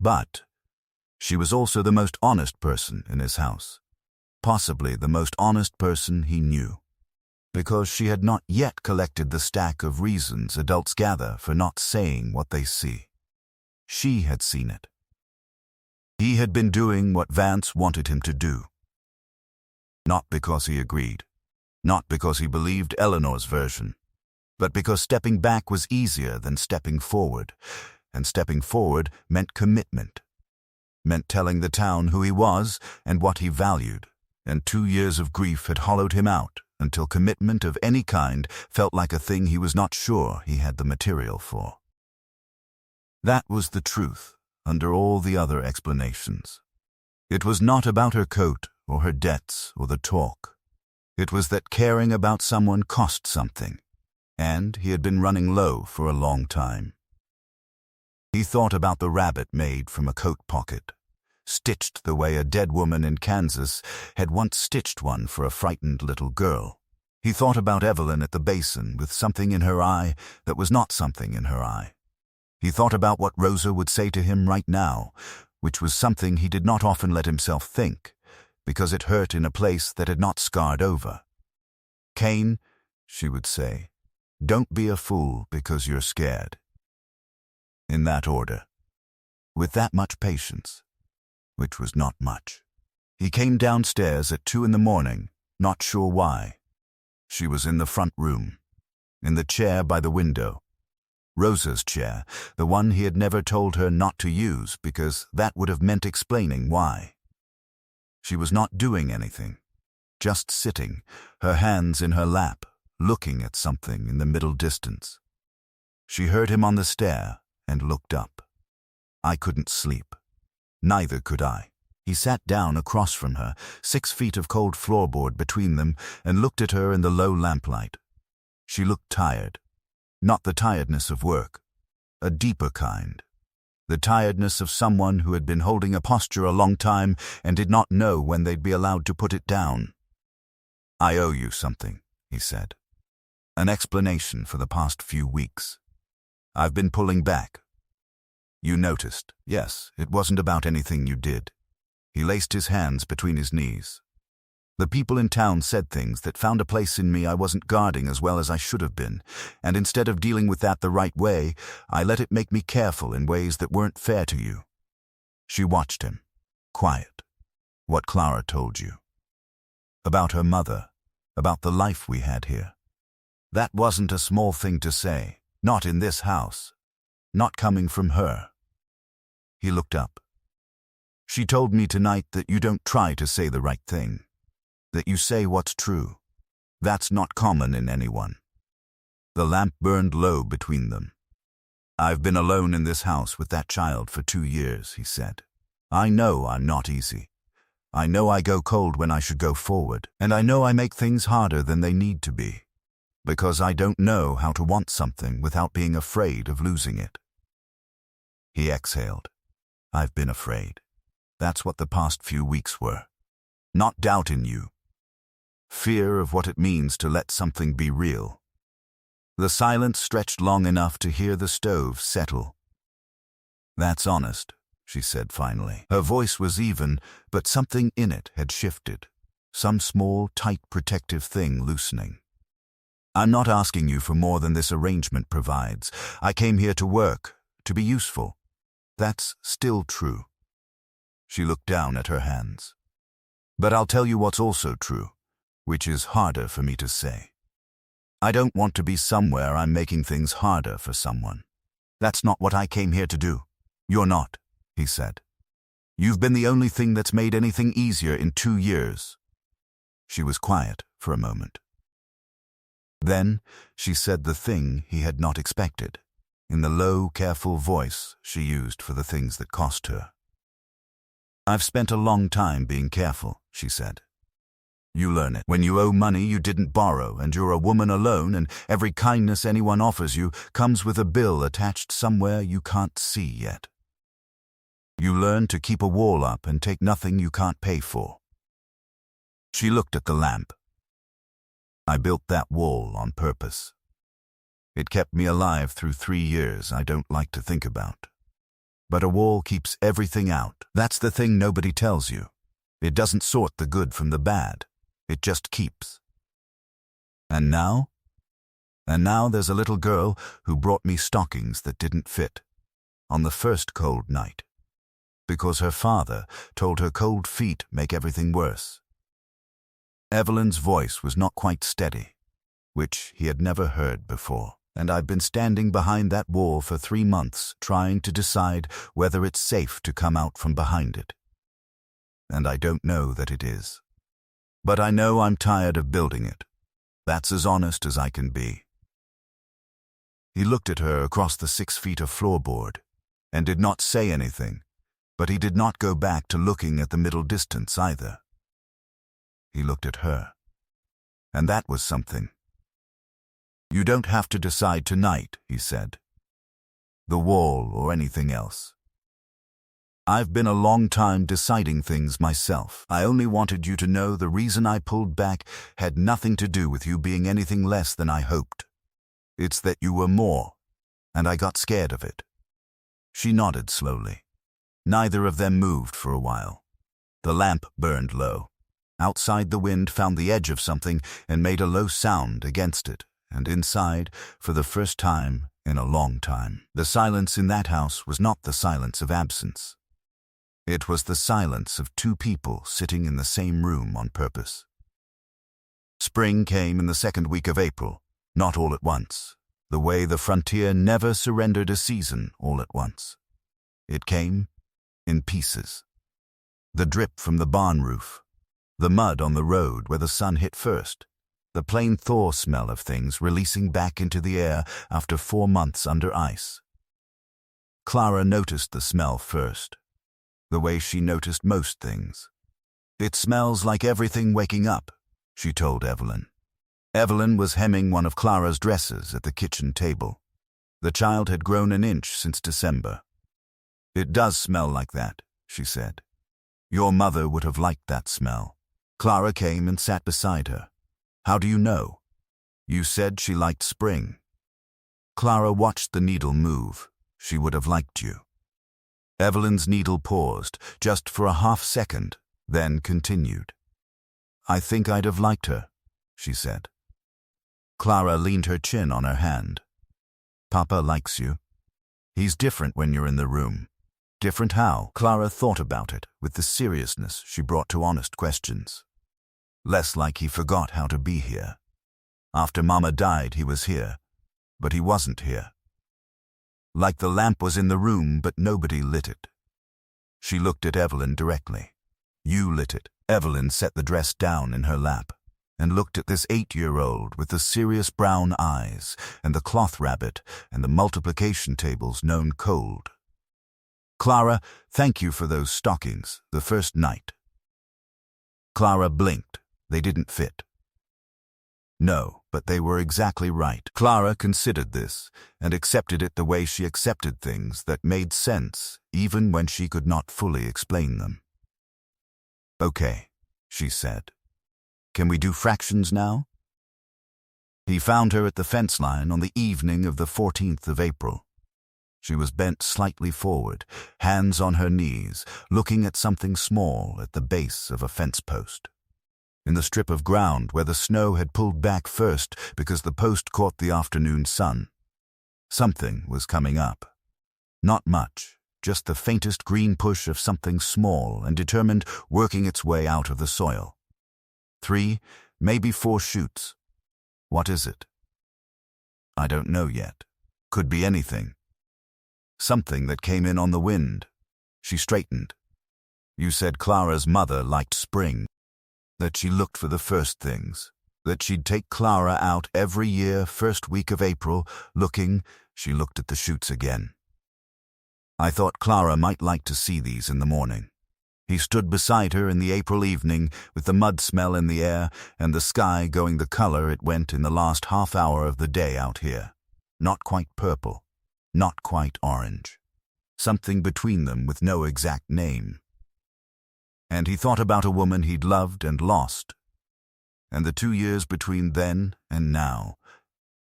But she was also the most honest person in his house, possibly the most honest person he knew, because she had not yet collected the stack of reasons adults gather for not saying what they see. She had seen it. He had been doing what Vance wanted him to do. Not because he agreed, not because he believed Eleanor's version, but because stepping back was easier than stepping forward, and stepping forward meant commitment, meant telling the town who he was and what he valued, and 2 years of grief had hollowed him out until commitment of any kind felt like a thing he was not sure he had the material for. That was the truth, under all the other explanations. It was not about her coat or her debts or the talk. It was that caring about someone cost something, and he had been running low for a long time. He thought about the rabbit made from a coat pocket, stitched the way a dead woman in Kansas had once stitched one for a frightened little girl. He thought about Evelyn at the basin with something in her eye that was not something in her eye. He thought about what Rosa would say to him right now, which was something he did not often let himself think, because it hurt in a place that had not scarred over. "Kane," she would say, "don't be a fool because you're scared." In that order, with that much patience, which was not much. He came downstairs at 2 a.m, not sure why. She was in the front room, in the chair by the window. Rosa's chair, the one he had never told her not to use because that would have meant explaining why. She was not doing anything, just sitting, her hands in her lap, looking at something in the middle distance. She heard him on the stair and looked up. I couldn't sleep. Neither could I. He sat down across from her, 6 feet of cold floorboard between them, and looked at her in the low lamplight. She looked tired. Not the tiredness of work, a deeper kind. The tiredness of someone who had been holding a posture a long time and did not know when they'd be allowed to put it down. "I owe you something," he said. "An explanation for the past few weeks. I've been pulling back. You noticed. Yes, it wasn't about anything you did." He laced his hands between his knees. "The people in town said things that found a place in me I wasn't guarding as well as I should have been, and instead of dealing with that the right way, I let it make me careful in ways that weren't fair to you." She watched him, quiet. "What Clara told you. About her mother, about the life we had here. That wasn't a small thing to say, not in this house, not coming from her." He looked up. "She told me tonight that you don't try to say the right thing, that you say what's true. That's not common in anyone." The lamp burned low between them. "I've been alone in this house with that child for 2 years, he said. "I know I'm not easy. I know I go cold when I should go forward, and I know I make things harder than they need to be, because I don't know how to want something without being afraid of losing it." He exhaled. "I've been afraid. That's what the past few weeks were. Not doubt in you. Fear of what it means to let something be real." The silence stretched long enough to hear the stove settle. "That's honest," she said finally. Her voice was even, but something in it had shifted. Some small, tight, protective thing loosening. "I'm not asking you for more than this arrangement provides. I came here to work, to be useful. That's still true." She looked down at her hands. "But I'll tell you what's also true, which is harder for me to say. I don't want to be somewhere I'm making things harder for someone. That's not what I came here to do." "You're not," he said. "You've been the only thing that's made anything easier in 2 years." She was quiet for a moment. Then she said the thing he had not expected, in the low, careful voice she used for the things that cost her. "I've spent a long time being careful," she said. "You learn it. When you owe money you didn't borrow, and you're a woman alone, and every kindness anyone offers you comes with a bill attached somewhere you can't see yet. You learn to keep a wall up and take nothing you can't pay for." She looked at the lamp. "I built that wall on purpose. It kept me alive through 3 years I don't like to think about. But a wall keeps everything out. That's the thing nobody tells you. It doesn't sort the good from the bad. It just keeps. And now? And now there's a little girl who brought me stockings that didn't fit, on the first cold night, because her father told her cold feet make everything worse." Evelyn's voice was not quite steady, which he had never heard before. "And I've been standing behind that wall for 3 months trying to decide whether it's safe to come out from behind it. And I don't know that it is. But I know I'm tired of building it. That's as honest as I can be." He looked at her across the 6 feet of floorboard, and did not say anything, but he did not go back to looking at the middle distance either. He looked at her, and that was something. "You don't have to decide tonight," he said. "The wall or anything else. I've been a long time deciding things myself. I only wanted you to know the reason I pulled back had nothing to do with you being anything less than I hoped. It's that you were more, and I got scared of it." She nodded slowly. Neither of them moved for a while. The lamp burned low. Outside, the wind found the edge of something and made a low sound against it, and inside, for the first time in a long time, the silence in that house was not the silence of absence. It was the silence of two people sitting in the same room on purpose. Spring came in the second week of April, not all at once, the way the frontier never surrendered a season all at once. It came in pieces. The drip from the barn roof, the mud on the road where the sun hit first, the plain thaw smell of things releasing back into the air after 4 months under ice. Clara noticed the smell first, the way she noticed most things. "It smells like everything waking up," she told Evelyn. Evelyn was hemming one of Clara's dresses at the kitchen table. The child had grown an inch since December. "It does smell like that," she said. "Your mother would have liked that smell." Clara came and sat beside her. "How do you know?" "You said she liked spring." Clara watched the needle move. "She would have liked you." Evelyn's needle paused, just for a half-second, then continued. "I think I'd have liked her," she said. Clara leaned her chin on her hand. "Papa likes you. He's different when you're in the room." "Different how?" Clara thought about it with the seriousness she brought to honest questions. "Less like he forgot how to be here. After Mama died, he was here, but he wasn't here. Like the lamp was in the room, but nobody lit it." She looked at Evelyn directly. "You lit it." Evelyn set the dress down in her lap and looked at this 8-year-old with the serious brown eyes and the cloth rabbit and the multiplication tables known cold. "Clara, thank you for those stockings, the first night." Clara blinked. They didn't fit. No, but they were exactly right. Clara considered this and accepted it the way she accepted things that made sense even when she could not fully explain them. "Okay," she said. "Can we do fractions now?" He found her at the fence line on the evening of the 14th of April. She was bent slightly forward, hands on her knees, looking at something small at the base of a fence post. In the strip of ground where the snow had pulled back first because the post caught the afternoon sun, something was coming up. Not much, just the faintest green push of something small and determined working its way out of the soil. 3, maybe 4 shoots. What is it? I don't know yet. Could be anything. Something that came in on the wind. She straightened. You said Clara's mother liked spring. That she looked for the first things. That she'd take Clara out every year, first week of April, looking. She looked at the shoots again. I thought Clara might like to see these in the morning. He stood beside her in the April evening, with the mud smell in the air and the sky going the color it went in the last half hour of the day out here. Not quite purple, not quite orange. Something between them with no exact name. And he thought about a woman he'd loved and lost, and the 2 years between then and now,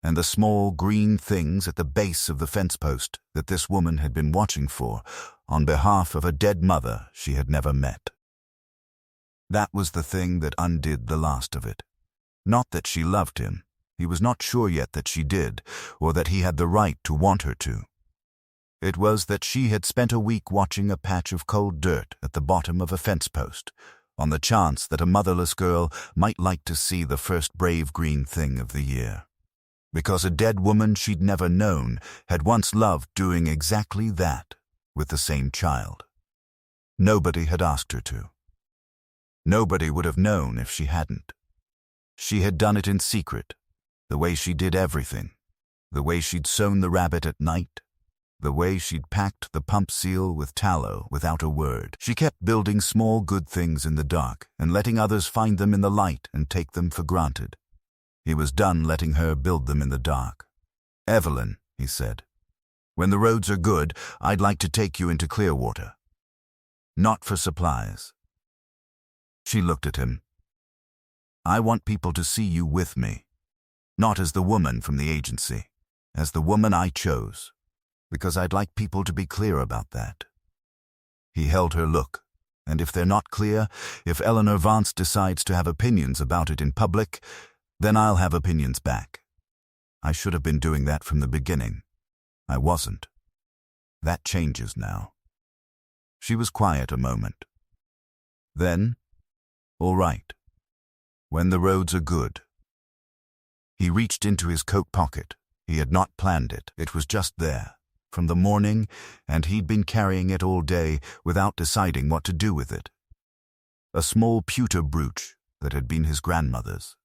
and the small green things at the base of the fence post that this woman had been watching for on behalf of a dead mother she had never met. That was the thing that undid the last of it. Not that she loved him. He was not sure yet that she did, or that he had the right to want her to. It was that she had spent a week watching a patch of cold dirt at the bottom of a fence post, on the chance that a motherless girl might like to see the first brave green thing of the year. Because a dead woman she'd never known had once loved doing exactly that with the same child. Nobody had asked her to. Nobody would have known if she hadn't. She had done it in secret, the way she did everything, the way she'd sewn the rabbit at night, The way she'd packed the pump seal with tallow without a word. She kept building small good things in the dark and letting others find them in the light and take them for granted. He was done letting her build them in the dark. "Evelyn," he said, "when the roads are good, I'd like to take you into Clearwater. Not for supplies." She looked at him. "I want people to see you with me, not as the woman from the agency, as the woman I chose, because I'd like people to be clear about that." He held her look, and if they're not clear, if Eleanor Vance decides to have opinions about it in public, then I'll have opinions back. I should have been doing that from the beginning. I wasn't. That changes now. She was quiet a moment. Then, "All right. When the roads are good." He reached into his coat pocket. He had not planned it. It was just there, from the morning, and he'd been carrying it all day without deciding what to do with it. A small pewter brooch that had been his grandmother's.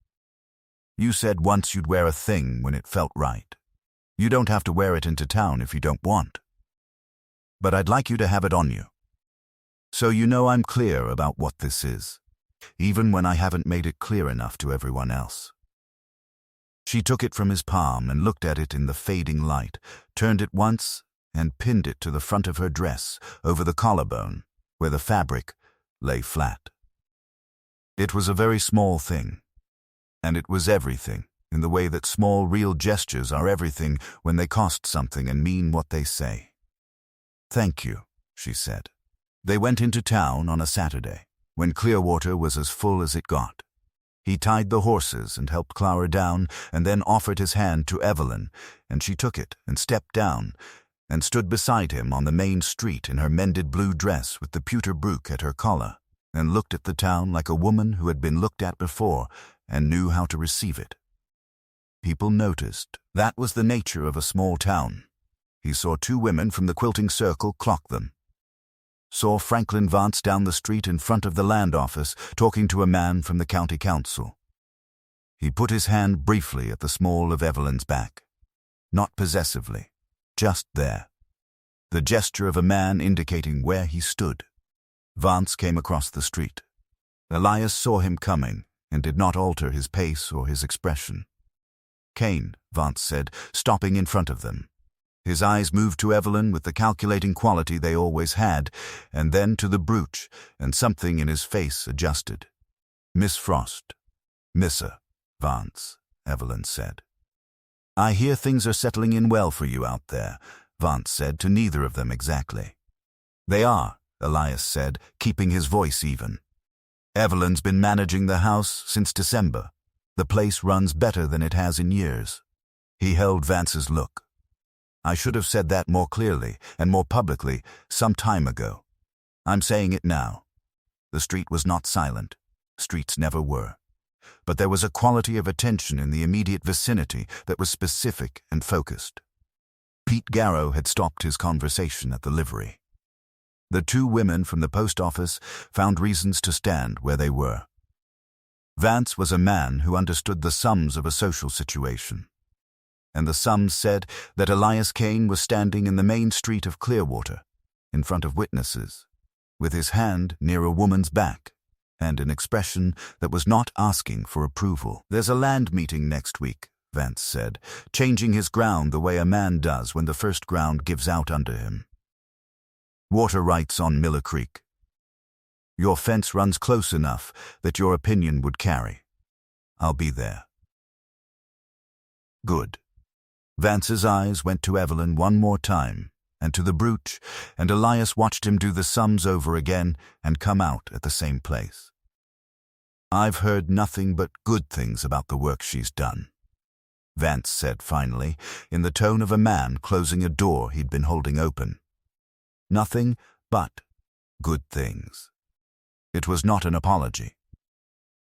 "You said once you'd wear a thing when it felt right. You don't have to wear it into town if you don't want. But I'd like you to have it on you. So you know I'm clear about what this is, even when I haven't made it clear enough to everyone else." She took it from his palm and looked at it in the fading light, turned it once, and pinned it to the front of her dress, over the collarbone, where the fabric lay flat. It was a very small thing, and it was everything, in the way that small real gestures are everything when they cost something and mean what they say. "Thank you," she said. They went into town on a Saturday, when Clearwater was as full as it got. He tied the horses and helped Clara down, and then offered his hand to Evelyn, and she took it and stepped down and stood beside him on the main street in her mended blue dress with the pewter brooch at her collar, and looked at the town like a woman who had been looked at before and knew how to receive it. People noticed. That was the nature of a small town. He saw two women from the quilting circle clock them. Saw Franklin Vance down the street in front of the land office talking to a man from the county council. He put his hand briefly at the small of Evelyn's back. Not possessively, just there. The gesture of a man indicating where he stood. Vance came across the street. Elias saw him coming and did not alter his pace or his expression. "Kane," Vance said, stopping in front of them. His eyes moved to Evelyn with the calculating quality they always had, and then to the brooch, and something in his face adjusted. "Miss Frost." "Missa Vance," Evelyn said. "I hear things are settling in well for you out there," Vance said to neither of them exactly. "They are," Elias said, keeping his voice even. "Evelyn's been managing the house since December. The place runs better than it has in years." He held Vance's look. "I should have said that more clearly and more publicly some time ago. I'm saying it now. The street was not silent. Streets never were. But there was a quality of attention in the immediate vicinity that was specific and focused." Pete Garrow had stopped his conversation at the livery. The two women from the post office found reasons to stand where they were. Vance was a man who understood the sums of a social situation. And the sums said that Elias Kane was standing in the main street of Clearwater, in front of witnesses, with his hand near a woman's back, and an expression that was not asking for approval. "There's a land meeting next week," Vance said, changing his ground the way a man does when the first ground gives out under him. "Water rights on Miller Creek. Your fence runs close enough that your opinion would carry. I'll be there." "Good." Vance's eyes went to Evelyn one more time, and to the brooch, and Elias watched him do the sums over again and come out at the same place. "I've heard nothing but good things about the work she's done," Vance said finally, in the tone of a man closing a door he'd been holding open. Nothing but good things. It was not an apology.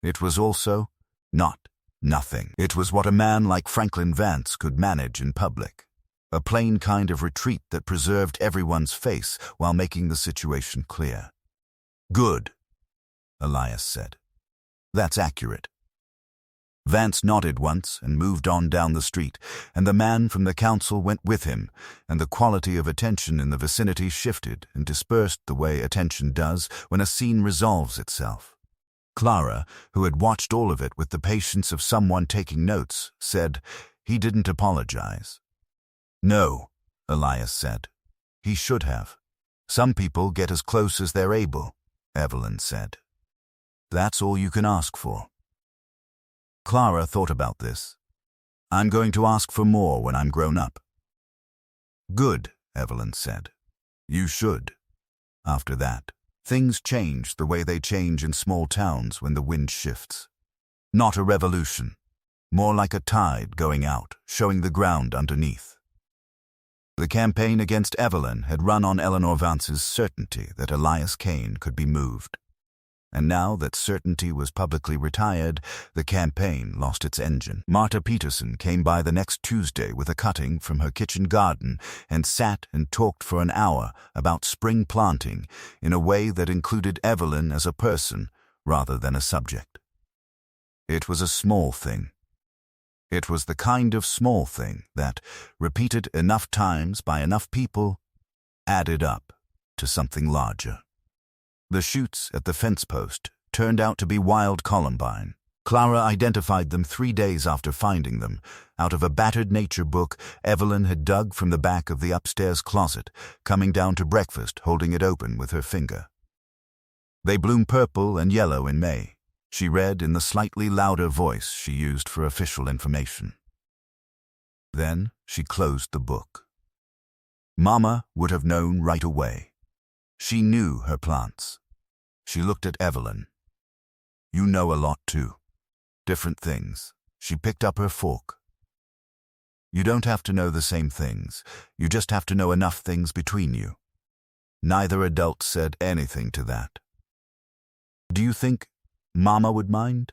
It was also not nothing. It was what a man like Franklin Vance could manage in public. A plain kind of retreat that preserved everyone's face while making the situation clear. "Good," Elias said. "That's accurate." Vance nodded once and moved on down the street, and the man from the council went with him, and the quality of attention in the vicinity shifted and dispersed the way attention does when a scene resolves itself. Clara, who had watched all of it with the patience of someone taking notes, said, "He didn't apologize." "No," Elias said. "He should have. Some people get as close as they're able," Evelyn said. "That's all you can ask for." Clara thought about this. "I'm going to ask for more when I'm grown up." "Good," Evelyn said. "You should." After that, things changed the way they change in small towns when the wind shifts. Not a revolution, more like a tide going out, showing the ground underneath. The campaign against Evelyn had run on Eleanor Vance's certainty that Elias Kane could be moved. And now that certainty was publicly retired, the campaign lost its engine. Marta Peterson came by the next Tuesday with a cutting from her kitchen garden and sat and talked for an hour about spring planting in a way that included Evelyn as a person rather than a subject. It was a small thing. It was the kind of small thing that, repeated enough times by enough people, added up to something larger. The shoots at the fence post turned out to be wild columbine. Clara identified them 3 days after finding them, out of a battered nature book Evelyn had dug from the back of the upstairs closet, coming down to breakfast holding it open with her finger. "They bloom purple and yellow in May," she read in the slightly louder voice she used for official information. Then she closed the book. Mama would have known right away. She knew her plants. She looked at Evelyn. "You know a lot too. Different things." She picked up her fork. "You don't have to know the same things. You just have to know enough things between you." Neither adult said anything to that. "Do you think Mama would mind?"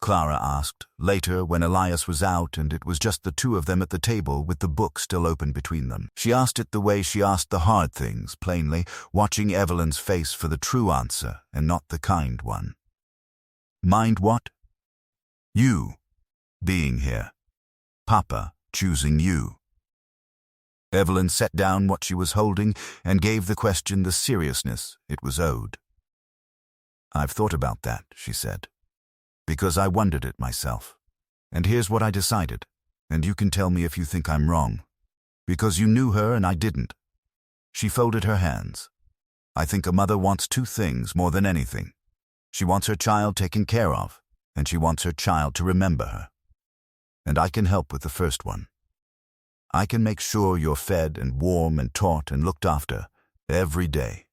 Clara asked, later when Elias was out and it was just the two of them at the table with the book still open between them. She asked it the way she asked the hard things, plainly, watching Evelyn's face for the true answer and not the kind one. "Mind what?" "You being here. Papa choosing you." Evelyn set down what she was holding and gave the question the seriousness it was owed. "I've thought about that," she said. "Because I wondered it myself. And here's what I decided, and you can tell me if you think I'm wrong. Because you knew her and I didn't." She folded her hands. "I think a mother wants 2 things more than anything. She wants her child taken care of, and she wants her child to remember her. And I can help with the first one. I can make sure you're fed and warm and taught and looked after every day,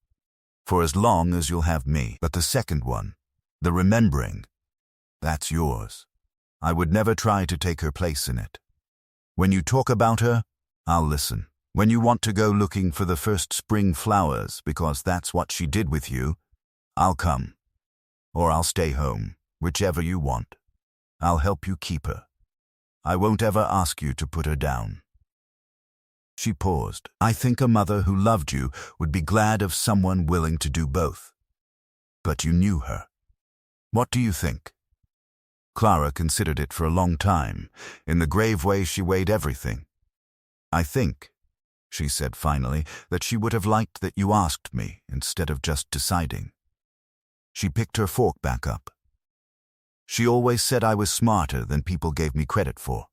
for as long as you'll have me. But the second one, the remembering, that's yours. I would never try to take her place in it. When you talk about her, I'll listen. When you want to go looking for the first spring flowers because that's what she did with you, I'll come. Or I'll stay home, whichever you want. I'll help you keep her. I won't ever ask you to put her down." She paused. "I think a mother who loved you would be glad of someone willing to do both. But you knew her. What do you think?" Clara considered it for a long time. In the grave way she weighed everything. "I think," she said finally, "that she would have liked that you asked me instead of just deciding." She picked her fork back up. "She always said I was smarter than people gave me credit for."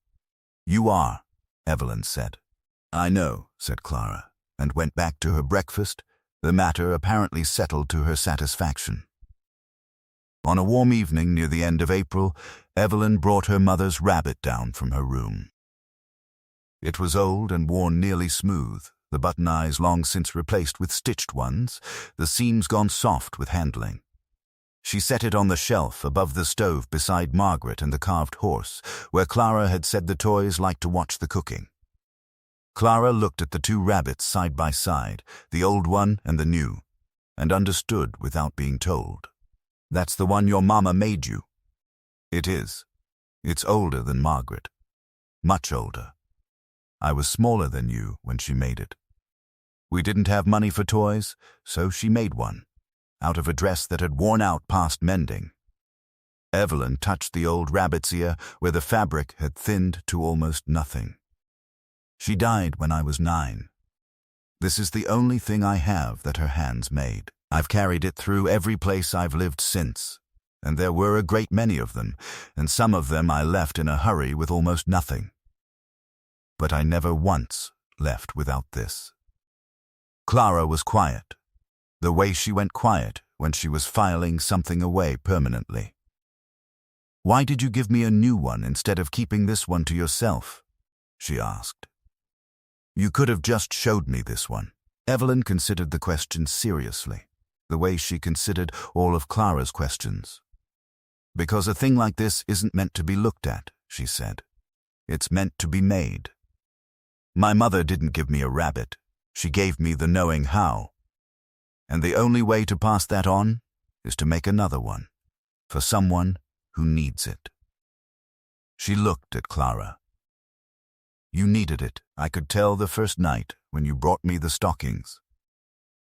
"You are," Evelyn said. "I know," said Clara, and went back to her breakfast, the matter apparently settled to her satisfaction. On a warm evening near the end of April, Evelyn brought her mother's rabbit down from her room. It was old and worn nearly smooth, the button eyes long since replaced with stitched ones, the seams gone soft with handling. She set it on the shelf above the stove beside Margaret and the carved horse, where Clara had said the toys liked to watch the cooking. Clara looked at the 2 rabbits side by side, the old one and the new, and understood without being told. "That's the one your mama made you." "It is. It's older than Margaret. Much older. I was smaller than you when she made it. We didn't have money for toys, so she made one, out of a dress that had worn out past mending. Evelyn touched the old rabbit's ear where the fabric had thinned to almost nothing. She died when I was 9. This is the only thing I have that her hands made. I've carried it through every place I've lived since, and there were a great many of them, and some of them I left in a hurry with almost nothing. But I never once left without this. Clara was quiet, the way she went quiet when she was filing something away permanently. "Why did you give me a new one instead of keeping this one to yourself?" she asked. "You could have just showed me this one." Evelyn considered the question seriously, the way she considered all of Clara's questions. "Because a thing like this isn't meant to be looked at," she said. "It's meant to be made. My mother didn't give me a rabbit. She gave me the knowing how. And the only way to pass that on is to make another one, for someone who needs it." She looked at Clara. "You needed it, I could tell the first night when you brought me the stockings.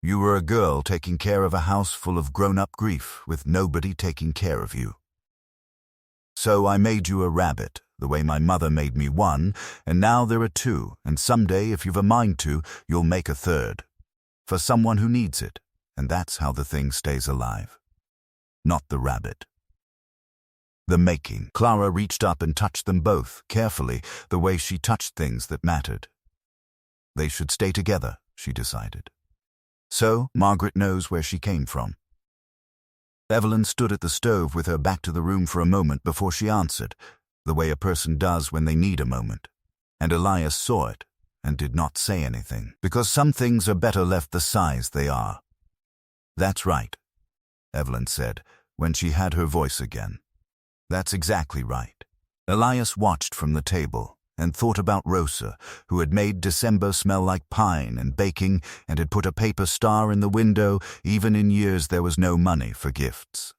You were a girl taking care of a house full of grown-up grief with nobody taking care of you. So I made you a rabbit, the way my mother made me one, and now there are 2, and someday, if you've a mind to, you'll make a 3rd. For someone who needs it, and that's how the thing stays alive. Not the rabbit." The making. Clara reached up and touched them both, carefully, the way she touched things that mattered. They should stay together, she decided. So, Margaret knows where she came from. Evelyn stood at the stove with her back to the room for a moment before she answered, the way a person does when they need a moment. And Elias saw it and did not say anything, because some things are better left the size they are. "That's right," Evelyn said, when she had her voice again. "That's exactly right." Elias watched from the table and thought about Rosa, who had made December smell like pine and baking and had put a paper star in the window even in years there was no money for gifts.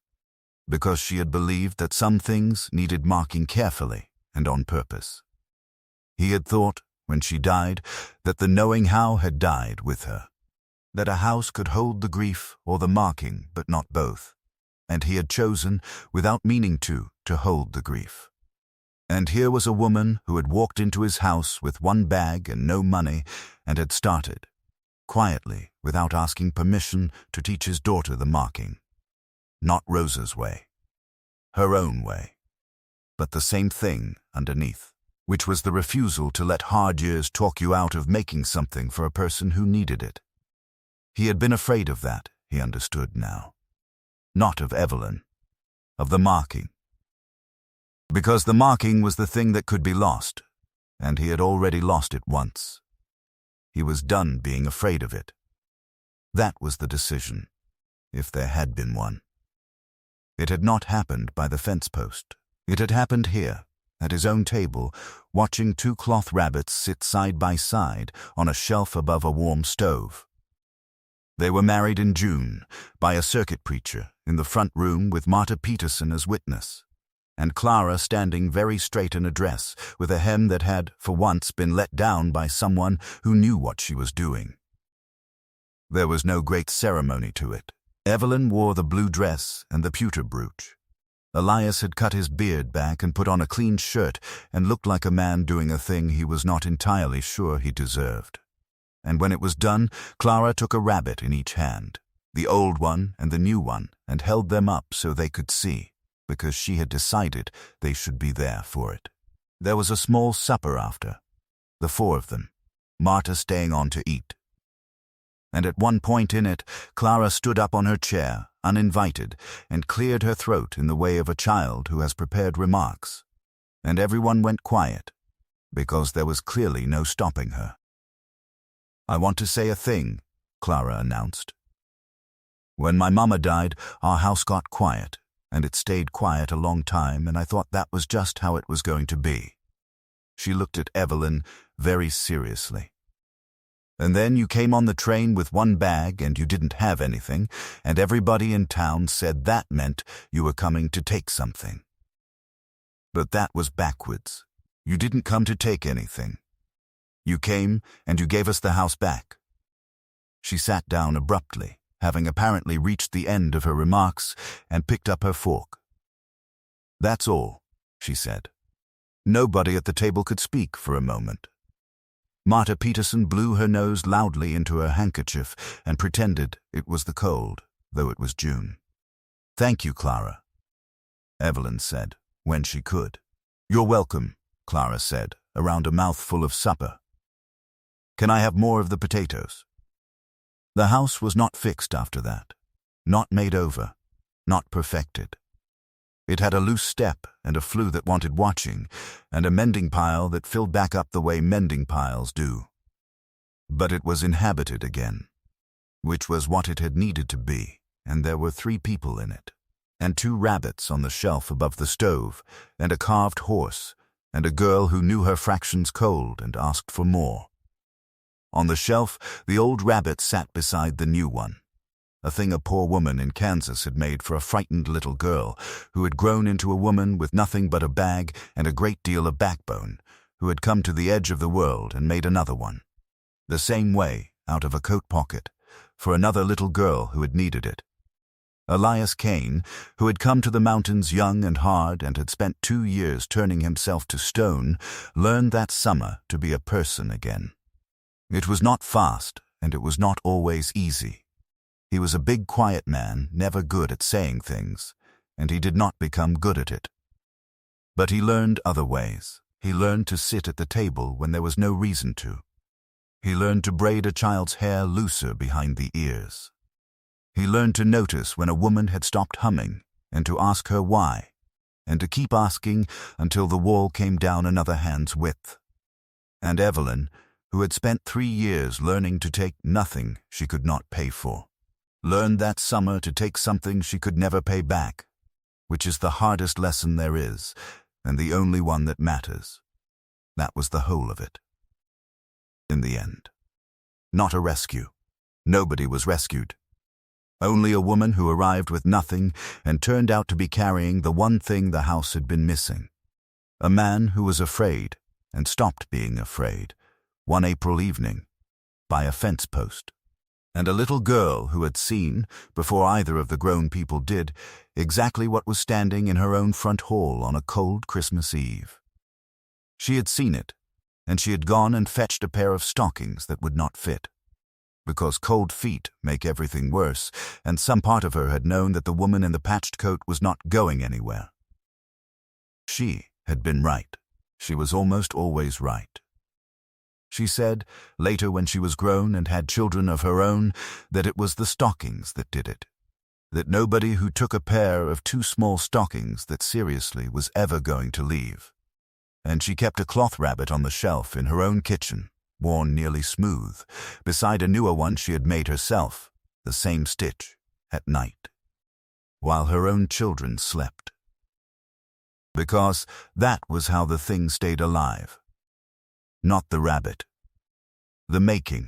Because she had believed that some things needed marking carefully and on purpose. He had thought, when she died, that the knowing how had died with her, that a house could hold the grief or the marking but not both, and he had chosen, without meaning to hold the grief. And here was a woman who had walked into his house with one bag and no money and had started, quietly, without asking permission, to teach his daughter the marking. Not Rosa's way, her own way, but the same thing underneath, which was the refusal to let hard years talk you out of making something for a person who needed it. He had been afraid of that, he understood now. Not of Evelyn, of the marking. Because the marking was the thing that could be lost, and he had already lost it once. He was done being afraid of it. That was the decision, if there had been one. It had not happened by the fence post. It had happened here, at his own table, watching 2 cloth rabbits sit side by side on a shelf above a warm stove. They were married in June by a circuit preacher in the front room with Marta Peterson as witness, and Clara standing very straight in a dress with a hem that had, for once, been let down by someone who knew what she was doing. There was no great ceremony to it. Evelyn wore the blue dress and the pewter brooch. Elias had cut his beard back and put on a clean shirt and looked like a man doing a thing he was not entirely sure he deserved. And when it was done, Clara took a rabbit in each hand, the old one and the new one, and held them up so they could see, because she had decided they should be there for it. There was a small supper after, the 4 of them, Marta staying on to eat. And at one point in it, Clara stood up on her chair, uninvited, and cleared her throat in the way of a child who has prepared remarks. And everyone went quiet, because there was clearly no stopping her. "I want to say a thing," Clara announced. "When my mama died, our house got quiet, and it stayed quiet a long time, and I thought that was just how it was going to be." She looked at Evelyn very seriously. "And then you came on the train with one bag and you didn't have anything, and everybody in town said that meant you were coming to take something. But that was backwards. You didn't come to take anything. You came and you gave us the house back." She sat down abruptly, having apparently reached the end of her remarks, and picked up her fork. "That's all," she said. Nobody at the table could speak for a moment. Marta Peterson blew her nose loudly into her handkerchief and pretended it was the cold, though it was June. "Thank you, Clara," Evelyn said, when she could. "You're welcome," Clara said, around a mouthful of supper. "Can I have more of the potatoes?" The house was not fixed after that, not made over, not perfected. It had a loose step and a flue that wanted watching, and a mending pile that filled back up the way mending piles do. But it was inhabited again, which was what it had needed to be, and there were 3 people in it, and 2 rabbits on the shelf above the stove, and a carved horse, and a girl who knew her fractions cold and asked for more. On the shelf, the old rabbit sat beside the new one, a thing a poor woman in Kansas had made for a frightened little girl who had grown into a woman with nothing but a bag and a great deal of backbone, who had come to the edge of the world and made another one, the same way, out of a coat pocket, for another little girl who had needed it. Elias Kane, who had come to the mountains young and hard and had spent 2 years turning himself to stone, learned that summer to be a person again. It was not fast, and it was not always easy. He was a big, quiet man, never good at saying things, and he did not become good at it. But he learned other ways. He learned to sit at the table when there was no reason to. He learned to braid a child's hair looser behind the ears. He learned to notice when a woman had stopped humming, and to ask her why, and to keep asking until the wall came down another hand's width. And Evelyn, who had spent 3 years learning to take nothing she could not pay for, learned that summer to take something she could never pay back, which is the hardest lesson there is, and the only one that matters. That was the whole of it. In the end. Not a rescue. Nobody was rescued. Only a woman who arrived with nothing and turned out to be carrying the one thing the house had been missing. A man who was afraid and stopped being afraid, one April evening, by a fence post. And a little girl who had seen, before either of the grown people did, exactly what was standing in her own front hall on a cold Christmas Eve. She had seen it, and she had gone and fetched a pair of stockings that would not fit, because cold feet make everything worse, and some part of her had known that the woman in the patched coat was not going anywhere. She had been right. She was almost always right. She said, later when she was grown and had children of her own, that it was the stockings that did it, that nobody who took a pair of 2 small stockings that seriously was ever going to leave. And she kept a cloth rabbit on the shelf in her own kitchen, worn nearly smooth, beside a newer one she had made herself, the same stitch, at night, while her own children slept. Because that was how the thing stayed alive. Not the rabbit. The making.